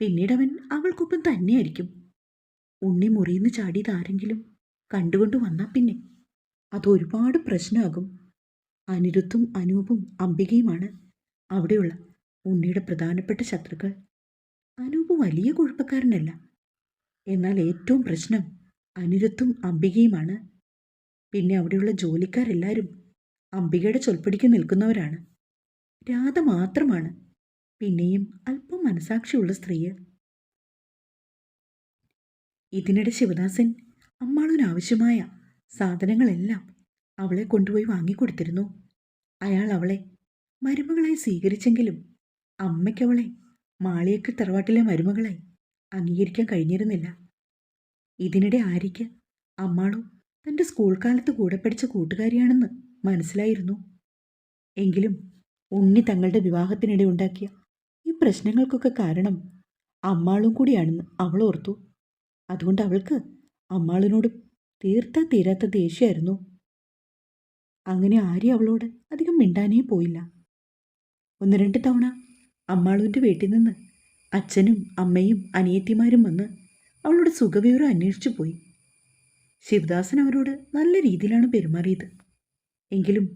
പിന്നീടവൻ അവൾക്കൊപ്പം തന്നെയായിരിക്കും. ഉണ്ണി മുറിയിൽ നിന്ന് ചാടിയത് ആരെങ്കിലും കണ്ടുകൊണ്ട് വന്നാൽ പിന്നെ അത് ഒരുപാട് പ്രശ്നമാകും. അനിരുദ്ധും അനൂപും അംബികയുമാണ് അവിടെയുള്ള ഉണ്ണിയുടെ പ്രധാനപ്പെട്ട ശത്രുക്കൾ. അനൂപ് വലിയ കുഴപ്പക്കാരനല്ല, എന്നാൽ ഏറ്റവും പ്രശ്നം അനിരുദ്ധും അംബികയുമാണ്. പിന്നെ അവിടെയുള്ള ജോലിക്കാരെല്ലാവരും അംബികയുടെ ചൊൽപ്പടിക്ക് നിൽക്കുന്നവരാണ്. രാധ മാത്രമാണ് പിന്നെയും അല്പം മനസാക്ഷിയുള്ള സ്ത്രീ. ഇതിനിടെ ശിവദാസൻ അമ്മാളുവിനാവശ്യമായ സാധനങ്ങളെല്ലാം അവളെ കൊണ്ടുപോയി വാങ്ങിക്കൊടുത്തിരുന്നു. അയാൾ അവളെ മരുമകളായി സ്വീകരിച്ചെങ്കിലും അമ്മയ്ക്കവളെ മാളിയേക്കൽ തറവാട്ടിലെ മരുമകളായി അംഗീകരിക്കാൻ കഴിഞ്ഞിരുന്നില്ല. ഇതിനിടെ ആര്യയ്ക്ക് അമ്മാളു തൻ്റെ സ്കൂൾ കാലത്ത് കൂടെ പഠിച്ച കൂട്ടുകാരിയാണെന്ന് മനസ്സിലായിരുന്നു. എങ്കിലും ഉണ്ണി തങ്ങളുടെ വിവാഹത്തിനിടെ ഉണ്ടാക്കിയ ഈ പ്രശ്നങ്ങൾക്കൊക്കെ കാരണം അമ്മാളും കൂടിയാണെന്ന് അവൾ ഓർത്തു. അതുകൊണ്ട് അവൾക്ക് അമ്മാളിനോട് തീർത്താ തീരാത്ത ദേഷ്യമായിരുന്നു. അങ്ങനെ ആര്യ അവളോട് അധികം മിണ്ടാനേ പോയില്ല. 1-2 തവണ അമ്മാളുവിൻ്റെ വീട്ടിൽ നിന്ന് അച്ഛനും അമ്മയും അനിയത്തിമാരും വന്ന് അവളുടെ സുഖവിവരം അന്വേഷിച്ചു പോയി. ശിവദാസൻ അവരോട് നല്ല രീതിയിലാണ് പെരുമാറിയത്. എങ്കിലും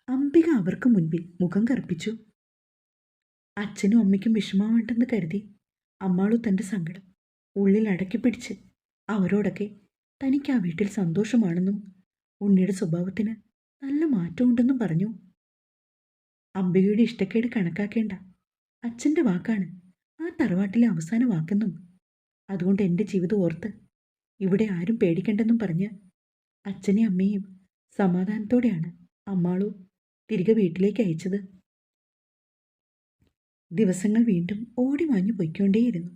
അംബിക അവർക്ക് മുൻപിൽ മുഖം കറുപ്പിച്ചു. അച്ഛനും അമ്മയ്ക്കും വിഷമമുണ്ടെന്ന് കരുതി അമ്മാളു തൻ്റെ സങ്കടം ഉള്ളിൽ അടക്കി പിടിച്ച് അവരോടൊക്കെ തനിക്ക് ആ വീട്ടിൽ സന്തോഷമാണെന്നും ഉണ്ണിയുടെ സ്വഭാവത്തിന് നല്ല മാറ്റമുണ്ടെന്നും പറഞ്ഞു. അംബികയുടെ ഇഷ്ടക്കേട് കണക്കാക്കേണ്ട, അച്ഛൻ്റെ വാക്കാണ് ആ തറവാട്ടിലെ അവസാന വാക്കെന്നും അതുകൊണ്ട് എൻ്റെ ജീവിതം ഓർത്ത് ഇവിടെ ആരും പേടിക്കണ്ടെന്നും പറഞ്ഞ് അച്ഛനെയും അമ്മയും സമാധാനത്തോടെയാണ് അമ്മാളു തിരികെ വീട്ടിലേക്ക് അയച്ചത്. ദിവസങ്ങൾ വീണ്ടും ഓടി മാഞ്ഞു പൊയ്ക്കൊണ്ടേയിരുന്നു.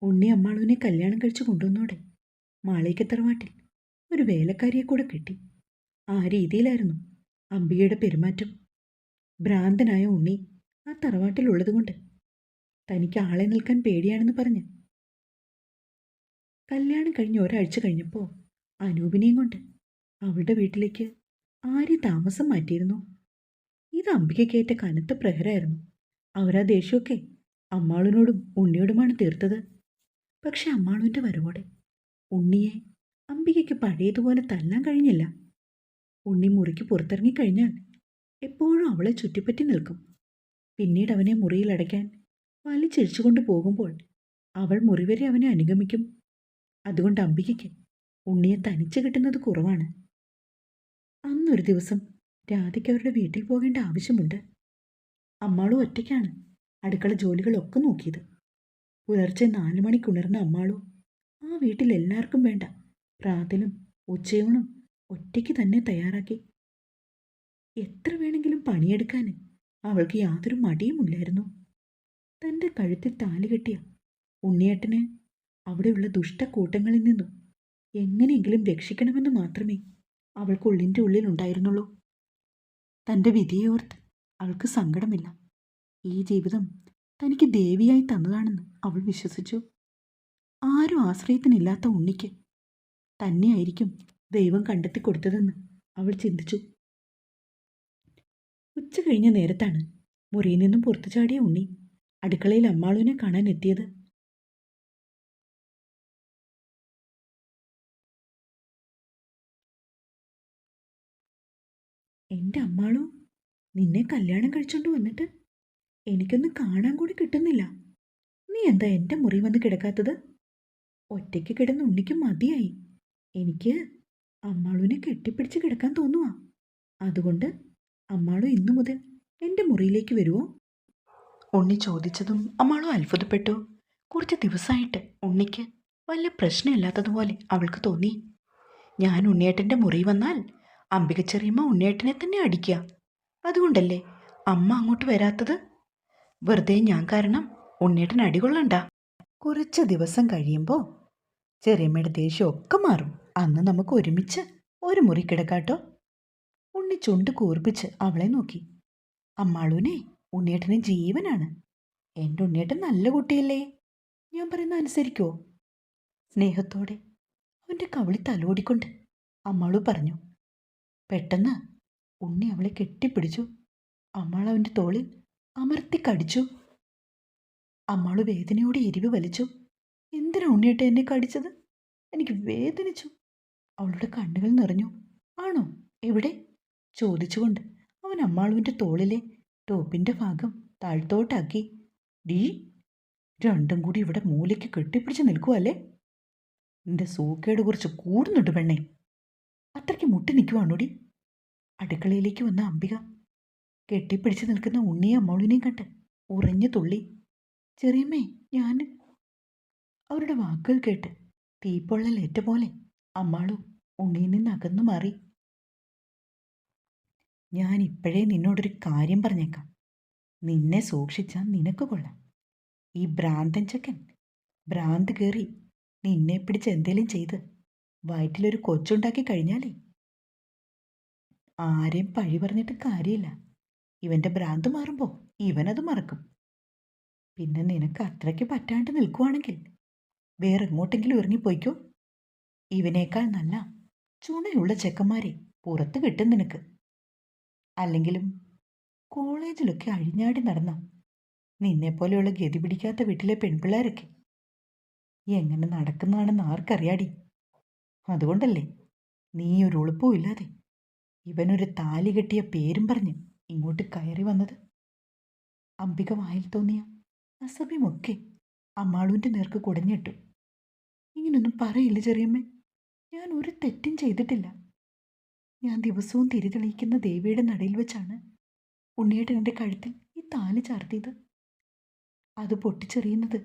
ഉണ്ണി അമ്മാളുവിനെ കല്യാണം കഴിച്ചു കൊണ്ടുവന്നോടെ മാളിയേക്കൽ തറവാട്ടിൽ ഒരു വേലക്കാരിയെ കൂടെ കിട്ടി. ആ രീതിയിലായിരുന്നു അംബികയുടെ പെരുമാറ്റം. ഭ്രാന്തനായ ഉണ്ണി ആ തറവാട്ടിലുള്ളതുകൊണ്ട് തനിക്ക് ആളെ നിൽക്കാൻ പേടിയാണെന്ന് പറഞ്ഞ് കല്യാണം കഴിഞ്ഞ് ഒരാഴ്ച കഴിഞ്ഞപ്പോൾ അനൂപിനെയും കൊണ്ട് അവളുടെ വീട്ടിലേക്ക് ആര്യ താമസം മാറ്റിയിരുന്നു. ഇത് അംബികയ്ക്കേറ്റ കനത്ത പ്രഹരമായിരുന്നു. അവരാ ദേഷ്യമൊക്കെ അമ്മാളിനോടും ഉണ്ണിയോടുമാണ് തീർത്തത്. പക്ഷെ അമ്മാളുവിൻ്റെ വരവോടെ ഉണ്ണിയെ അംബികയ്ക്ക് പഴയതുപോലെ തല്ലാൻ കഴിഞ്ഞില്ല. ഉണ്ണി മുറിക്ക് പുറത്തിറങ്ങിക്കഴിഞ്ഞാൽ എപ്പോഴും അവളെ ചുറ്റിപ്പറ്റി നിൽക്കും. പിന്നീട് അവനെ മുറിയിലടയ്ക്കാൻ വലിച്ചിഴിച്ചുകൊണ്ട് പോകുമ്പോൾ അവൾ മുറിവരെ അവനെ അനുഗമിക്കും. അതുകൊണ്ട് അംബികയ്ക്ക് ഉണ്ണിയെ തനിച്ച് കിട്ടുന്നത് കുറവാണ്. അന്നൊരു ദിവസം രാധയ്ക്ക് അവരുടെ വീട്ടിൽ പോകേണ്ട ആവശ്യമുണ്ട്. അമ്മാളു ഒറ്റയ്ക്കാണ് അടുക്കള ജോലികളൊക്കെ നോക്കിയത്. പുലർച്ചെ 4 മണിക്ക് ഉണർന്ന അമ്മാളു ആ വീട്ടിൽ എല്ലാവർക്കും വേണ്ട പ്രാതലും ഉച്ചയൂണും ഒറ്റയ്ക്ക് തന്നെ തയ്യാറാക്കി. എത്ര വേണമെങ്കിലും പണിയെടുക്കാൻ അവൾക്ക് യാതൊരു മടിയുമില്ലായിരുന്നു. തൻ്റെ കഴുത്തിൽ താലി കെട്ടിയ ഉണ്ണിയേട്ടനെ അവിടെയുള്ള ദുഷ്ടക്കൂട്ടങ്ങളിൽ നിന്നും എങ്ങനെയെങ്കിലും രക്ഷിക്കണമെന്ന് മാത്രമേ അവൾക്കുള്ളിൻ്റെ ഉള്ളിലുണ്ടായിരുന്നുള്ളൂ. തൻ്റെ വിധിയോർത്ത് അവൾക്ക് സങ്കടമില്ല. ഈ ജീവിതം തനിക്ക് ദേവിയായി തന്നതാണെന്ന് അവൾ വിശ്വസിച്ചു. ആരും ആശ്രയത്തിനില്ലാത്ത ഉണ്ണിക്ക് തന്നെയായിരിക്കും ദൈവം കണ്ടെത്തി കൊടുത്തതെന്ന് അവൾ ചിന്തിച്ചു. ഉച്ച കഴിഞ്ഞ നേരത്താണ് മുറിയിൽ നിന്നും പുറത്തു ചാടിയ ഉണ്ണി അടുക്കളയിൽ അമ്മാളുവിനെ കാണാൻ എത്തിയത്. എൻ്റെ അമ്മാളു, നിന്നെ കല്യാണം കഴിച്ചോണ്ട് വന്നിട്ട് എനിക്കൊന്ന് കാണാൻ കൂടി കിട്ടുന്നില്ല. നീ എന്താ എൻ്റെ മുറി വന്ന് കിടക്കാത്തത്? ഒറ്റയ്ക്ക് കിടന്ന് ഉണ്ണിക്ക് മതിയായി. എനിക്ക് അമ്മാളുവിനെ കെട്ടിപ്പിടിച്ച് കിടക്കാൻ തോന്നുവാ. അതുകൊണ്ട് അമ്മാളു ഇന്നു മുതൽ എൻ്റെ മുറിയിലേക്ക് വരുമോ? ഉണ്ണി ചോദിച്ചതും അമ്മാളു അത്ഭുതപ്പെട്ടു. കുറച്ച് ദിവസമായിട്ട് ഉണ്ണിക്ക് വല്ല പ്രശ്നമില്ലാത്തതുപോലെ അവൾക്ക് തോന്നി. ഞാൻ ഉണ്ണിയേട്ടൻ്റെ മുറി വന്നാൽ അംബികച്ചെറിയമ്മ ഉണ്ണിയേട്ടനെ തന്നെ അടിക്കുക. അതുകൊണ്ടല്ലേ അമ്മ അങ്ങോട്ട് വരാത്തത്? വെറുതെ ഞാൻ കാരണം ഉണ്ണിയേട്ടൻ അടികൊള്ളണ്ട. കുറച്ച് ദിവസം കഴിയുമ്പോൾ ചെറിയമ്മയുടെ ദേഷ്യമൊക്കെ മാറും. അന്ന് നമുക്ക് ഒരുമിച്ച് ഒരു മുറി കിടക്കാട്ടോ. ഉണ്ണി ചുണ്ട് കൂർപ്പിച്ച് അവളെ നോക്കി. അമ്മാളുവിനെ ഉണ്ണിയേട്ടന് ജീവനാണ്. എൻ്റെ ഉണ്ണിയേട്ടൻ നല്ല കുട്ടിയല്ലേ, ഞാൻ പറയുന്ന അനുസരിക്കുമോ? സ്നേഹത്തോടെ അവൻ്റെ കവിളി തലോടിക്കൊണ്ട് അമ്മാളു പറഞ്ഞു. പെട്ടെന്ന് ഉണ്ണി അവളെ കെട്ടിപ്പിടിച്ചു. അമ്മാൾ അവൻ്റെ തോളിൽ അമർത്തി കടിച്ചു. അമ്മാളു വേദനയോടെ എരിവ് വലിച്ചു. എന്തിനാ ഉണ്ണിയേട്ടൻ എന്നെ കടിച്ചത്? എനിക്ക് വേദനിച്ചു. അവളുടെ കണ്ണുകൾ നിറഞ്ഞു. ആണോ, എവിടെ? ചോദിച്ചുകൊണ്ട് അവൻ അമ്മാളുവിൻ്റെ തോളിലെ ടോപ്പിൻ്റെ ഭാഗം താഴ്ത്തോട്ടാക്കി. ഡീ, രണ്ടും കൂടി ഇവിടെ മൂലയ്ക്ക് കെട്ടിപ്പിടിച്ച് നിൽക്കുവല്ലേ? നിന്റെ സൂക്കേട് കുറിച്ച് കൂടുന്നുണ്ട് പെണ്ണെ. അത്രയ്ക്ക് മുട്ടി നിൽക്കുവാണോടി? അടുക്കളയിലേക്ക് വന്ന അംബിക കെട്ടിപ്പിടിച്ച് നിൽക്കുന്ന ഉണ്ണിയെ അമ്മാളുവിനെയും കണ്ട് ഉറഞ്ഞു തുള്ളി. ചെറിയമ്മേ, ഞാൻ... അവരുടെ വാക്കുകൾ കേട്ട് തീപ്പൊള്ളലേറ്റ പോലെ അമ്മാളു ഉണ്ണിയിൽ നിന്ന് അകന്നു മാറി. ഞാൻ ഇപ്പോഴേ നിന്നോടൊരു കാര്യം പറഞ്ഞേക്കാം. നിന്നെ സൂക്ഷിച്ചാൽ നിനക്ക് കൊള്ളാം. ഈ ഭ്രാന്തൻ ചക്കൻ ഭ്രാന്ത് കയറി നിന്നെ പിടിച്ച് എന്തേലും ചെയ്ത് വയറ്റിലൊരു കൊച്ചുണ്ടാക്കി കഴിഞ്ഞാലേ ആരെയും പഴി പറഞ്ഞിട്ട് കാര്യമില്ല. ഇവൻ്റെ ഭ്രാന്ത് മാറുമ്പോൾ ഇവനത് മറക്കും. പിന്നെ നിനക്ക് അത്രയ്ക്ക് പറ്റാണ്ട് നിൽക്കുവാണെങ്കിൽ വേറെ എങ്ങോട്ടെങ്കിലും ഇറങ്ങിപ്പോയിക്കോ. ഇവനേക്കാൾ നല്ല ചുണയുള്ള ചെക്കന്മാരെ പുറത്ത് കിട്ടും നിനക്ക്. അല്ലെങ്കിലും കോളേജിലൊക്കെ അഴിഞ്ഞാടി നടന്ന നിന്നെപ്പോലെയുള്ള ഗതി പിടിക്കാത്ത വീട്ടിലെ പെൺപിള്ളേരൊക്കെ എങ്ങനെ നടക്കുന്നതാണെന്ന് ആർക്കറിയാടി. അതുകൊണ്ടല്ലേ നീ ഒരു ഉളുപ്പവും ഇല്ലാതെ ഇവനൊരു താലി കെട്ടിയ പേരും പറഞ്ഞ് ഇങ്ങോട്ട് കയറി വന്നത്. അംബിക വായിൽ തോന്നിയ അസഭ്യമൊക്കെ അമ്മാളുവിൻ്റെ നേർക്ക് കുടഞ്ഞിട്ടു. ഇങ്ങനൊന്നും പറയില്ല ചെറിയമ്മേ, ഞാൻ ഒരു തെറ്റും ചെയ്തിട്ടില്ല. ഞാൻ ദിവസവും തിരിതെളിയിക്കുന്ന ദേവിയുടെ നടയിൽ വെച്ചാണ് ഉണ്ണിയേട്ടൻ എൻ്റെ കഴുത്തിൽ ഈ താലി ചാർത്തിയത്. അത് പൊട്ടിച്ചെറിയുന്നത്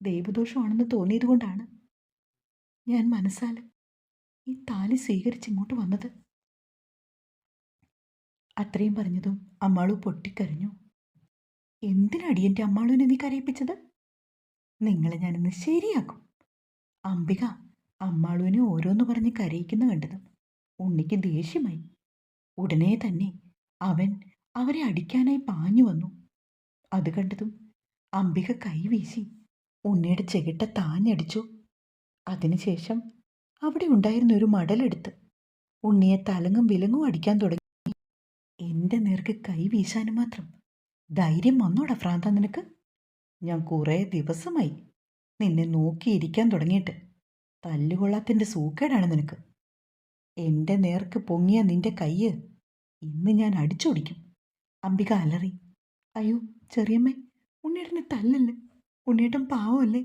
ദൈവദോഷമാണെന്ന് തോന്നിയത് കൊണ്ടാണ് ഞാൻ മനസ്സാൽ ഈ താലി സ്വീകരിച്ചിങ്ങോട്ട് വന്നത്. അത്രയും പറഞ്ഞതും അമ്മാളു പൊട്ടിക്കരഞ്ഞു. എന്തിനടി എൻ്റെ അമ്മാളുവിനെ നീ കരയിപ്പിച്ചത്? നിങ്ങളെ ഞാനിന്ന് ശരിയാക്കും. അംബിക അമ്മാളുവിനെ ഓരോന്ന് പറഞ്ഞ് കരയിക്കുന്ന കണ്ടതും ഉണ്ണിക്ക് ദേഷ്യമായി. ഉടനെ തന്നെ അവൻ അവരെ അടിക്കാനായി പാഞ്ഞു വന്നു. അത് കണ്ടതും അംബിക കൈവീശി ഉണ്ണിയുടെ ചെകിട്ട താഞ്ഞടിച്ചു. അതിനുശേഷം അവിടെ ഉണ്ടായിരുന്ന ഒരു മടലെടുത്ത് ഉണ്ണിയെ തലങ്ങും വിലങ്ങും അടിക്കാൻ തുടങ്ങി. എൻ്റെ നേർക്ക് കൈ വീശാനും മാത്രം ധൈര്യം വന്നോടാ ഭ്രാന്ത നിനക്ക്? ഞാൻ കുറേ ദിവസമായി നിന്നെ നോക്കിയിരിക്കാൻ തുടങ്ങിയിട്ട്. തല്ലുകൊള്ളാത്തിൻ്റെ സൂക്കേടാണ് നിനക്ക്. എൻ്റെ നേർക്ക് പൊങ്ങിയ നിന്റെ കയ്യ് ഇന്ന് ഞാൻ അടിച്ചോടിക്കും. അംബിക അലറി. അയ്യോ ചെറിയമ്മേ, ഉണ്ണിയേട്ടനെ തല്ലല്ലേ. ഉണ്ണിയേട്ടൻ പാവമല്ലേ,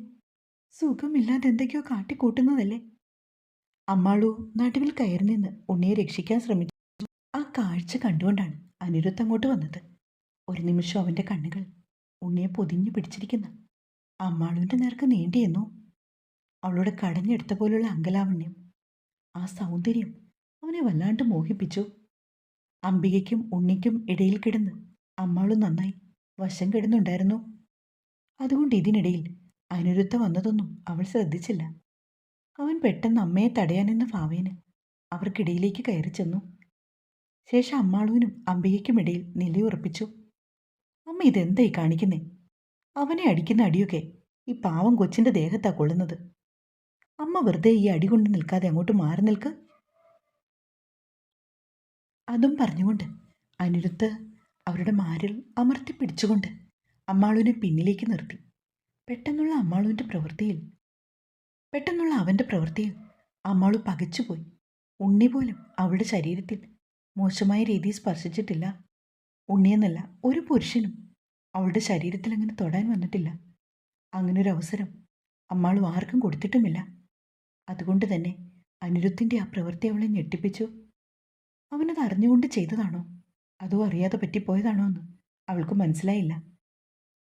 സുഖമില്ലാതെ എന്തൊക്കെയോ കാട്ടിക്കൂട്ടുന്നതല്ലേ. അമ്മാളു നടുവിൽ കയറി നിന്ന് ഉണ്ണിയെ രക്ഷിക്കാൻ ശ്രമിച്ചു. ആ കാഴ്ച കണ്ടുകൊണ്ടാണ് അനിരുദ്ധ് അങ്ങോട്ട് വന്നത്. ഒരു നിമിഷം അവൻ്റെ കണ്ണുകൾ ഉണ്ണിയെ പൊതിഞ്ഞു പിടിച്ചിരിക്കുന്ന അമ്മാളുവിൻ്റെ നേർക്ക് നീണ്ടിയെന്നു. അവളുടെ കടഞ്ഞെടുത്ത പോലുള്ള അങ്കലാവണ്യം, ആ സൗന്ദര്യം അവനെ വല്ലാണ്ട് മോഹിപ്പിച്ചു. അംബികയ്ക്കും ഉണ്ണിക്കും ഇടയിൽ കിടന്ന് അമ്മാളു നന്നായി വശം കിടന്നുണ്ടായിരുന്നു. അതുകൊണ്ട് ഇതിനിടയിൽ അനിരുദ്ധ വന്നതൊന്നും അവൾ ശ്രദ്ധിച്ചില്ല. അവൻ പെട്ടെന്ന് അമ്മയെ തടയാനെന്ന ഭാവേന അവർക്കിടയിലേക്ക് കയറി ചെന്നു. ശേഷം അമ്മാളുവിനും അംബികയ്ക്കും ഇടയിൽ നിലയുറപ്പിച്ചു. അമ്മ ഇതെന്തായി കാണിക്കുന്നേ? അവനെ അടിക്കുന്ന അടിയൊക്കെ ഈ പാവം കൊച്ചിൻ്റെ ദേഹത്താ കൊള്ളുന്നത്. അമ്മ വെറുതെ ഈ അടി കൊണ്ട് നിൽക്കാതെ അങ്ങോട്ട് മാറി നിൽക്ക്. അതും പറഞ്ഞുകൊണ്ട് അനിരുദ്ധ് അവരുടെ മാരിൽ അമർത്തി പിടിച്ചുകൊണ്ട് അമ്മാളുവിനെ പിന്നിലേക്ക് നിർത്തി. പെട്ടെന്നുള്ള അവൻ്റെ പ്രവൃത്തിയിൽ അമ്മാളു പകച്ചുപോയി. ഉണ്ണി പോലും അവളുടെ ശരീരത്തിൽ മോശമായ രീതിയിൽ സ്പർശിച്ചിട്ടില്ല. ഉണ്ണിയെന്നല്ല ഒരു പുരുഷനും അവളുടെ ശരീരത്തിൽ അങ്ങനെ തൊടാൻ വന്നിട്ടില്ല. അങ്ങനൊരു അവസരം അമ്മാളു ആർക്കും കൊടുത്തിട്ടുമില്ല. അതുകൊണ്ട് തന്നെ അനിരുദ്ധിൻ്റെ ആ പ്രവൃത്തി അവളെ ഞെട്ടിപ്പിച്ചു. അവനത് അറിഞ്ഞുകൊണ്ട് ചെയ്തതാണോ അതോ അറിയാതെ പറ്റിപ്പോയതാണോ എന്ന് അവൾക്ക് മനസ്സിലായില്ല.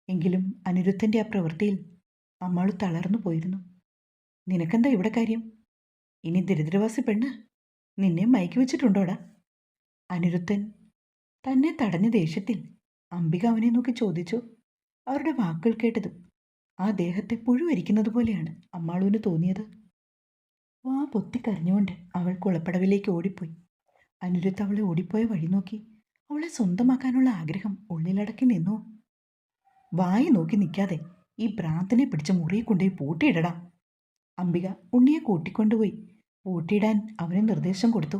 എങ്കിലും അനിരുദ്ധൻ്റെ ആ പ്രവൃത്തിയിൽ അമ്മാളു തളർന്നു പോയിരുന്നു. നിനക്കെന്താ ഇവിടെ കാര്യം? ഇനി ദരിദ്രവാസി പെണ്ണ് നിന്നെ മയക്കി വെച്ചിട്ടുണ്ടോടാ? അനിരുദ്ധൻ തന്നെ തടഞ്ഞ ദേഷ്യത്തിൽ അംബിക അവനെ നോക്കി ചോദിച്ചു. അവരുടെ വാക്കുകൾ കേട്ടതും ആ ദേഹത്തെ പുഴുവരിക്കുന്നത് പോലെയാണ് അമ്മാളുവിന് തോന്നിയത്. വാ പൊത്തിക്കരഞ്ഞുകൊണ്ട് അവൾ കുളപ്പടവിലേക്ക് ഓടിപ്പോയി. അനിരുദ്ധ അവളെ ഓടിപ്പോയ വഴി നോക്കി അവളെ സ്വന്തമാക്കാനുള്ള ആഗ്രഹം ഉള്ളിലടക്കി നിന്നു. വായി നോക്കി നിൽക്കാതെ ഈ ഭ്രാന്തനെ പിടിച്ച് മുറിയിൽ കൊണ്ടുപോയി പൂട്ടിയിടടാ. അംബിക ഉണ്ണിയെ കൂട്ടിക്കൊണ്ടുപോയി പൂട്ടിയിടാൻ അവന് നിർദ്ദേശം കൊടുത്തു.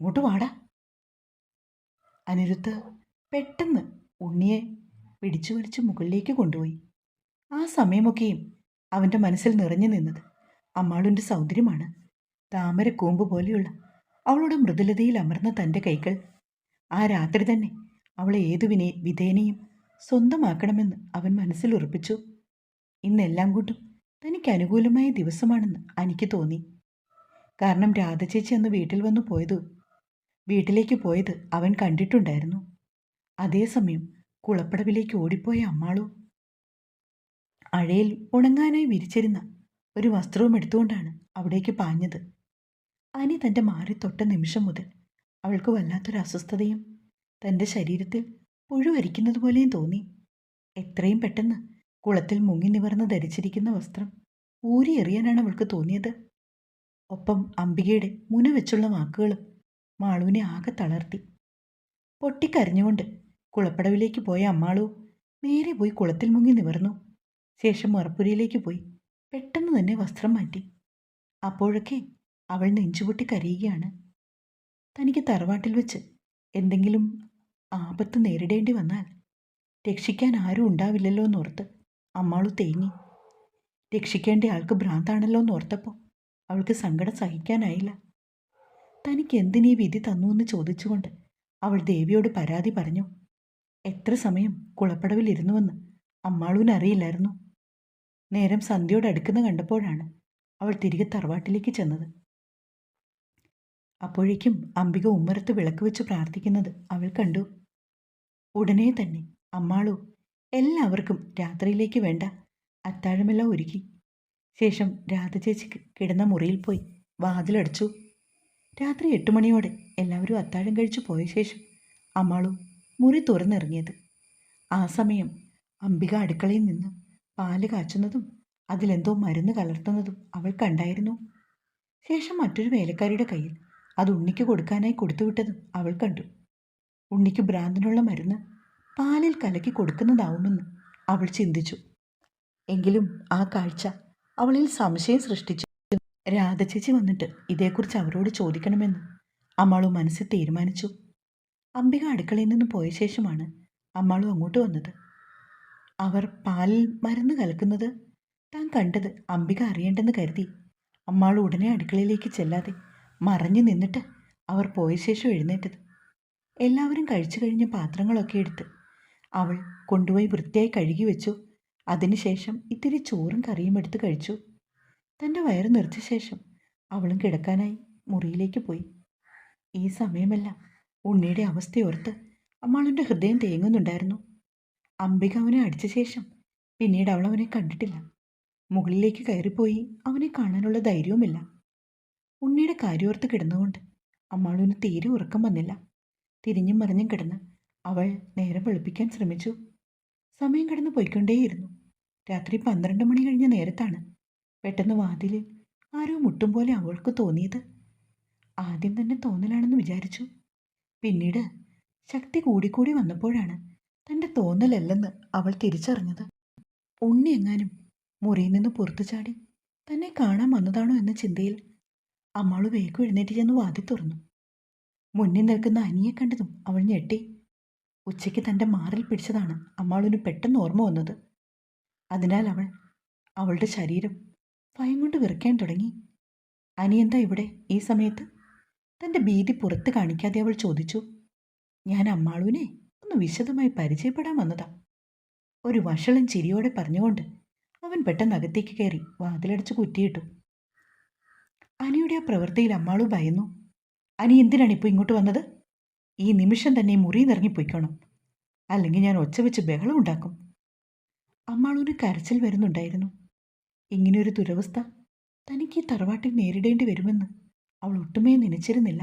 ഇങ്ങോട്ട് വാടാ. അനിരുദ്ധ് പെട്ടെന്ന് ഉണ്ണിയെ പിടിച്ചു വലിച്ച് മുകളിലേക്ക് കൊണ്ടുപോയി. ആ സമയമൊക്കെയും അവൻ്റെ മനസ്സിൽ നിറഞ്ഞു നിന്നത് അമ്മാളുൻ്റെ സൗന്ദര്യമാണ്. താമരക്കൂമ്പ് പോലെയുള്ള അവളുടെ മൃദുലതയിൽ അമർന്ന തൻ്റെ കൈകൾ. ആ രാത്രി തന്നെ അവളെ ഏതു വിധേനയും സ്വന്തമാക്കണമെന്ന് അവൻ മനസ്സിൽ ഉറപ്പിച്ചു. ഇന്നെല്ലാം കൊണ്ടും തനിക്ക് അനുകൂലമായ ദിവസമാണെന്ന് എനിക്ക് തോന്നി. കാരണം രാധചേച്ചി അന്ന് വീട്ടിലേക്ക് പോയത് അവൻ കണ്ടിട്ടുണ്ടായിരുന്നു. അതേസമയം കുളപ്പടവിലേക്ക് ഓടിപ്പോയ അമ്മാളു അഴയിൽ ഉണങ്ങാനായി വിരിച്ചിരുന്ന ഒരു വസ്ത്രവും എടുത്തുകൊണ്ടാണ് അവിടേക്ക് പാഞ്ഞത്. അനി തൻ്റെ മാറി തൊട്ട നിമിഷം മുതൽ അവൾക്ക് വല്ലാത്തൊരു അസ്വസ്ഥതയും തൻ്റെ ശരീരത്തിൽ പുഴുവരിക്കുന്നത് പോലെയും തോന്നി. എത്രയും പെട്ടെന്ന് കുളത്തിൽ മുങ്ങി നിവർന്ന് ധരിച്ചിരിക്കുന്ന വസ്ത്രം ഊരിയെറിയാനാണ് അവൾക്ക് തോന്നിയത്. ഒപ്പം അംബികയുടെ മുന വെച്ചുള്ള വാക്കുകളും മാളുവിനെ ആകെ തളർത്തി. പൊട്ടിക്കരഞ്ഞുകൊണ്ട് കുളപ്പടവിലേക്ക് പോയ അമ്മാളു നേരെ പോയി കുളത്തിൽ മുങ്ങി നിവർന്നു. ശേഷം മറപ്പുരയിലേക്ക് പോയി പെട്ടെന്ന് തന്നെ വസ്ത്രം മാറ്റി. അപ്പോഴൊക്കെ അവൾ നെഞ്ചുപൊട്ടി കരയുകയാണ്. തനിക്ക് തറവാട്ടിൽ വെച്ച് എന്തെങ്കിലും ആപത്ത് നേരിടേണ്ടി വന്നാൽ രക്ഷിക്കാൻ ആരും ഉണ്ടാവില്ലല്ലോ എന്നോർത്ത് അമ്മാളു തേങ്ങി. രക്ഷിക്കേണ്ട ആൾക്ക് ഭ്രാന്താണല്ലോ എന്നോർത്തപ്പോൾ അവൾക്ക് സങ്കടം സഹിക്കാനായില്ല. തനിക്ക് എന്തിനീ വിധി തന്നു എന്ന് ചോദിച്ചുകൊണ്ട് അവൾ ദേവിയോട് പരാതി പറഞ്ഞു. എത്ര സമയം കുളപ്പടവിലിരുന്നുവെന്ന് അമ്മാളുവിന് അറിയില്ലായിരുന്നു. നേരം സന്ധ്യയോട് അടുക്കുന്ന കണ്ടപ്പോഴാണ് അവൾ തിരികെ തറവാട്ടിലേക്ക് ചെന്നത്. അപ്പോഴേക്കും അംബിക ഉമ്മറത്ത് വിളക്ക് വെച്ച് പ്രാർത്ഥിക്കുന്നത് അവൾ കണ്ടു. ഉടനെ തന്നെ അമ്മാളു എല്ലാവർക്കും രാത്രിയിലേക്ക് വേണ്ട അത്താഴമെല്ലാം ഒരുക്കി. ശേഷം രാധചേച്ചിക്ക് കിടന്ന മുറിയിൽ പോയി വാതിലടച്ചു. രാത്രി 8 മണിയോടെ എല്ലാവരും അത്താഴം കഴിച്ചു പോയ ശേഷം അമ്മാളു മുറി തുറന്നിറങ്ങിയത്. ആ സമയം അംബിക അടുക്കളയിൽ നിന്ന് പാല് കാച്ചുന്നതും അതിലെന്തോ മരുന്ന് കലർത്തുന്നതും അവൾ കണ്ടായിരുന്നു. ശേഷം മറ്റൊരു വേലക്കാരിയുടെ കയ്യിൽ അത് ഉണ്ണിക്ക് കൊടുക്കാനായി കൊടുത്തുവിട്ടതും അവൾ കണ്ടു. ഉണ്ണിക്ക് ഭ്രാന്തിനുള്ള മരുന്ന് പാലിൽ കലക്കി കൊടുക്കുന്നതാവുമെന്ന് അവൾ ചിന്തിച്ചു. എങ്കിലും ആ കാഴ്ച അവളിൽ സംശയം സൃഷ്ടിച്ചു. രാധചേച്ചി വന്നിട്ട് ഇതേക്കുറിച്ച് അവരോട് ചോദിക്കണമെന്ന് അമ്മാളു മനസ്സിൽ തീരുമാനിച്ചു. അംബിക അടുക്കളയിൽ നിന്ന് പോയ ശേഷമാണ് അമ്മാളു അങ്ങോട്ട് വന്നത്. അവർ പാലിൽ മരുന്ന് കലക്കുന്നത് താൻ കണ്ടത് അംബിക അറിയേണ്ടെന്ന് കരുതി അമ്മാളു ഉടനെ അടുക്കളയിലേക്ക് ചെല്ലാതെ മറഞ്ഞു നിന്നിട്ട് അവർ പോയ ശേഷം എഴുന്നേറ്റത്. എല്ലാവരും കഴിച്ചു കഴിഞ്ഞ പാത്രങ്ങളൊക്കെ എടുത്ത് അവൾ കൊണ്ടുപോയി വൃത്തിയായി കഴുകി വെച്ചു. അതിനുശേഷം ഇത്തിരി ചോറും കറിയും എടുത്ത് കഴിച്ചു. തൻ്റെ വയറ് നിറച്ച ശേഷം അവളും കിടക്കാനായി മുറിയിലേക്ക് പോയി. ഈ സമയമെല്ലാം ഉണ്ണിയുടെ അവസ്ഥയോർത്ത് അമ്മാളുടെ ഹൃദയം തേങ്ങുന്നുണ്ടായിരുന്നു. അംബിക അവനെ അടിച്ച ശേഷം പിന്നീട് അവൾ അവനെ കണ്ടിട്ടില്ല. മുകളിലേക്ക് കയറിപ്പോയി അവനെ കാണാനുള്ള ധൈര്യവുമില്ല. ഉണ്ണിയുടെ കാര്യോർത്ത് കിടന്നുകൊണ്ട് അമ്മാളുവിന് തീരെ ഉറക്കം വന്നില്ല. തിരിഞ്ഞും മറിഞ്ഞും കിടന്ന് അവൾ നേരം വെളുപ്പിക്കാൻ ശ്രമിച്ചു. സമയം കടന്നു പോയിക്കൊണ്ടേയിരുന്നു. രാത്രി 12 മണി കഴിഞ്ഞ നേരത്താണ് പെട്ടെന്ന് വാതിലിൽ ആരോ മുട്ടും പോലെ അവൾക്ക് തോന്നിയത്. ആദ്യം തന്നെ തോന്നലാണെന്ന് വിചാരിച്ചു. പിന്നീട് ശക്തി കൂടിക്കൂടി വന്നപ്പോഴാണ് തൻ്റെ തോന്നലല്ലെന്ന് അവൾ തിരിച്ചറിഞ്ഞത്. ഉണ്ണി എങ്ങാനും മുറിയിൽ നിന്ന് പുറത്തു ചാടി തന്നെ കാണാൻ വന്നതാണോ എന്ന ചിന്തയിൽ അമ്മാളു വേഗം എഴുന്നേറ്റ് ചെന്ന് വാതിൽ തുറന്നു. മുന്നിൽ നിൽക്കുന്ന അനിയെ കണ്ടതും അവൾ ഞെട്ടി. ഉച്ചയ്ക്ക് തൻ്റെ മാറിൽ പിടിച്ചതാണ് അമ്മാളുവിന് പെട്ടെന്ന് ഓർമ്മ വന്നത്. അതിനാൽ അവളുടെ ശരീരം ഭയം കൊണ്ട് വിറയ്ക്കാൻ തുടങ്ങി. അനി എന്താ ഇവിടെ ഈ സമയത്ത്? തൻ്റെ ഭീതി പുറത്ത് കാണിക്കാതെ അവൾ ചോദിച്ചു. ഞാൻ അമ്മാളുവിനെ ഒന്ന് വിശദമായി പരിചയപ്പെടാൻ വന്നതാ, ഒരു വഷളൻ ചിരിയോടെ പറഞ്ഞുകൊണ്ട് അവൻ പെട്ടെന്ന് അകത്തേക്ക് കയറി വാതിലടച്ച് കുറ്റിയിട്ടു. അനിയുടെ ആ പ്രവൃത്തിയിൽ അമ്മാളു ഭയന്നു. അനി എന്തിനാണ് ഇപ്പോൾ ഇങ്ങോട്ട് വന്നത്? ഈ നിമിഷം തന്നെ ഈ മുറിയിൽ ഇറങ്ങിപ്പോയിക്കണം, അല്ലെങ്കിൽ ഞാൻ ഒച്ച വെച്ച് ബഹളം ഉണ്ടാക്കും. അമ്മാളൂന് കരച്ചിൽ വരുന്നുണ്ടായിരുന്നു. ഇങ്ങനെയൊരു ദുരവസ്ഥ തനിക്ക് ഈ തറവാട്ടിൽ നേരിടേണ്ടി വരുമെന്ന് അവൾ ഒട്ടുമേ നനച്ചിരുന്നില്ല.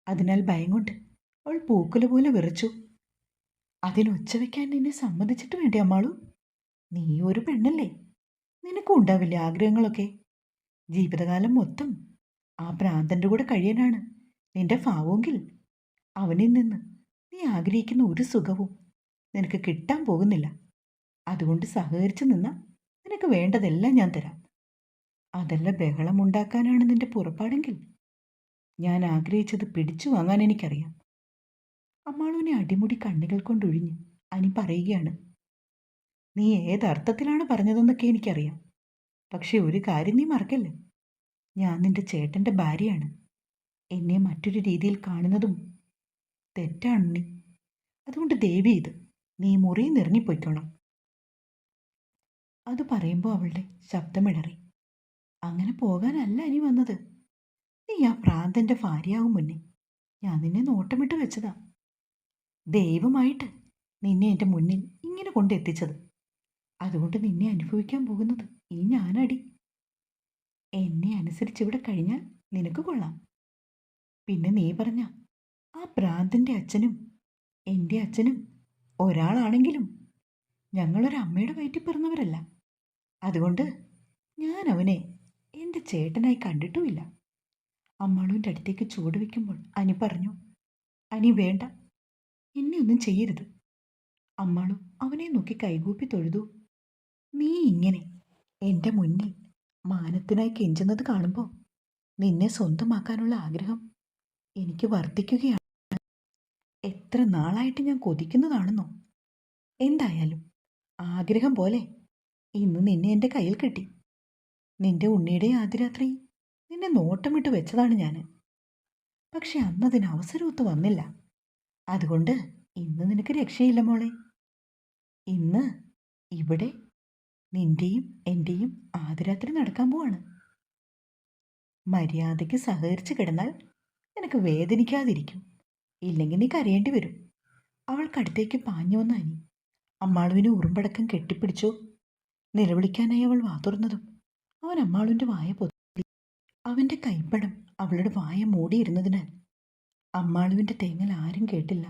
അതിനാൽ ഭയം കൊണ്ട് അവൾ പൂക്കുല പോലെ വിറച്ചു. അതിനൊച്ച വയ്ക്കാൻ നിന്നെ സമ്മതിച്ചിട്ട് വേണ്ടേ അമ്മാളു? നീ ഒരു പെണ്ണല്ലേ, നിനക്കും ഉണ്ടാവില്ലേ ആഗ്രഹങ്ങളൊക്കെ? ജീവിതകാലം മൊത്തം ആ ഭ്രാന്തൻ്റെ കൂടെ കഴിയാനാണ് നിന്റെ ഭാവമെങ്കിൽ അവനിൽ നിന്ന് നീ ആഗ്രഹിക്കുന്ന ഒരു സുഖവും നിനക്ക് കിട്ടാൻ പോകുന്നില്ല. അതുകൊണ്ട് സഹകരിച്ചു നിന്ന നിനക്ക് വേണ്ടതെല്ലാം ഞാൻ തരാം. അതല്ല ബഹളമുണ്ടാക്കാനാണ് നിന്റെ പുറപ്പാടെങ്കിൽ ഞാൻ ആഗ്രഹിച്ചത് പിടിച്ചു വാങ്ങാൻ എനിക്കറിയാം. അമ്മാളുവിനെ അടിമുടി കണ്ണുകൾ കൊണ്ടൊഴിഞ്ഞ് അനി പറയുകയാണ്. നീ ഏതർത്ഥത്തിലാണ് പറഞ്ഞതെന്നൊക്കെ എനിക്കറിയാം. പക്ഷെ ഒരു കാര്യം നീ മറക്കല്ലേ, ഞാൻ നിന്റെ ചേട്ടൻ്റെ ഭാര്യയാണ്. എന്നെ മറ്റൊരു രീതിയിൽ കാണുന്നതും തെറ്റാണ് നീ. അതുകൊണ്ട് ദേവി ഇത് നീ മുറിയിൽ നിറങ്ങിപ്പോയിക്കോണം. അത് പറയുമ്പോൾ അവളുടെ ശബ്ദമിടറി. അങ്ങനെ പോകാനല്ല അനി വന്നത്. നീ ആ ഭ്രാന്തൻ്റെ ഭാര്യയാവും മുന്നേ ഞാൻ നിന്നെ നോട്ടമിട്ട് വെച്ചതാ. ദൈവമായിട്ട് നിന്നെ എൻ്റെ മുന്നിൽ ഇങ്ങനെ കൊണ്ടെത്തിച്ചത്. അതുകൊണ്ട് നിന്നെ അനുഭവിക്കാൻ പോകുന്നത് ഈ ഞാനടി. എന്നെ അനുസരിച്ചിവിടെ കഴിഞ്ഞാൽ നിനക്ക് കൊള്ളാം. പിന്നെ നീ പറഞ്ഞ ആ ഭ്രാന്തൻ്റെ അച്ഛനും എൻ്റെ അച്ഛനും ഒരാളാണെങ്കിലും ഞങ്ങളൊരമ്മയുടെ വയറ്റിൽ പിറന്നവരല്ല. അതുകൊണ്ട് ഞാൻ അവനെ എൻ്റെ ചേട്ടനായി കണ്ടിട്ടുമില്ല. അമ്മാളുവിൻ്റെ അടുത്തേക്ക് ചൂട് വയ്ക്കുമ്പോൾ അനി പറഞ്ഞു, അനി വേണ്ട, എന്നെ ഒന്നും ചെയ്യരുത്. അമ്മാളു അവനെ നോക്കി കൈകൂപ്പി തൊഴുതു. നീ ഇങ്ങനെ എൻ്റെ മുന്നിൽ മാനത്തിനായി കെഞ്ചുന്നത് കാണുമ്പോൾ നിന്നെ സ്വന്തമാക്കാനുള്ള ആഗ്രഹം എനിക്ക് വർദ്ധിക്കുകയാണ്. എത്ര നാളായിട്ട് ഞാൻ കൊതിക്കുന്നതാണെന്നോ. എന്തായാലും ആഗ്രഹം പോലെ ഇന്ന് നിന്നെ എൻ്റെ കയ്യിൽ കിട്ടി. നിന്റെ ഉണ്ണിയുടെ ആദ്യ രാത്രി നിന്നെ നോട്ടമിട്ട് വെച്ചതാണ് ഞാൻ. പക്ഷെ അന്നതിന് അവസരമൊത്ത് വന്നില്ല. അതുകൊണ്ട് ഇന്ന് നിനക്ക് രക്ഷയില്ല മോളെ. ഇന്ന് ഇവിടെ നിന്റെയും എൻ്റെയും ആദ്യരാത്രി നടക്കാൻ പോവാണ്. മര്യാദയ്ക്ക് സഹകരിച്ച് കിടന്നാൽ നിനക്ക് വേദനിക്കാതിരിക്കും. ഇല്ലെങ്കിൽ നീ കരയേണ്ടി വരും. അവൾക്കടുത്തേക്ക് പാഞ്ഞു വന്ന അനി അമ്മാളുവിനെ ഉറുമ്പടക്കം കെട്ടിപ്പിടിച്ചു. നിലവിളിക്കാനായി അവൾ വാതുറന്നതും അവൻ അമ്മാളുവിൻ്റെ വായ പൊത്തി. അവൻ്റെ കൈപ്പടം അവളുടെ വായ മൂടിയിരുന്നതിനാൽ അമ്മാളുവിൻ്റെ തേങ്ങൽ ആരും കേട്ടില്ല.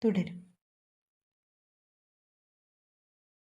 തുടരും.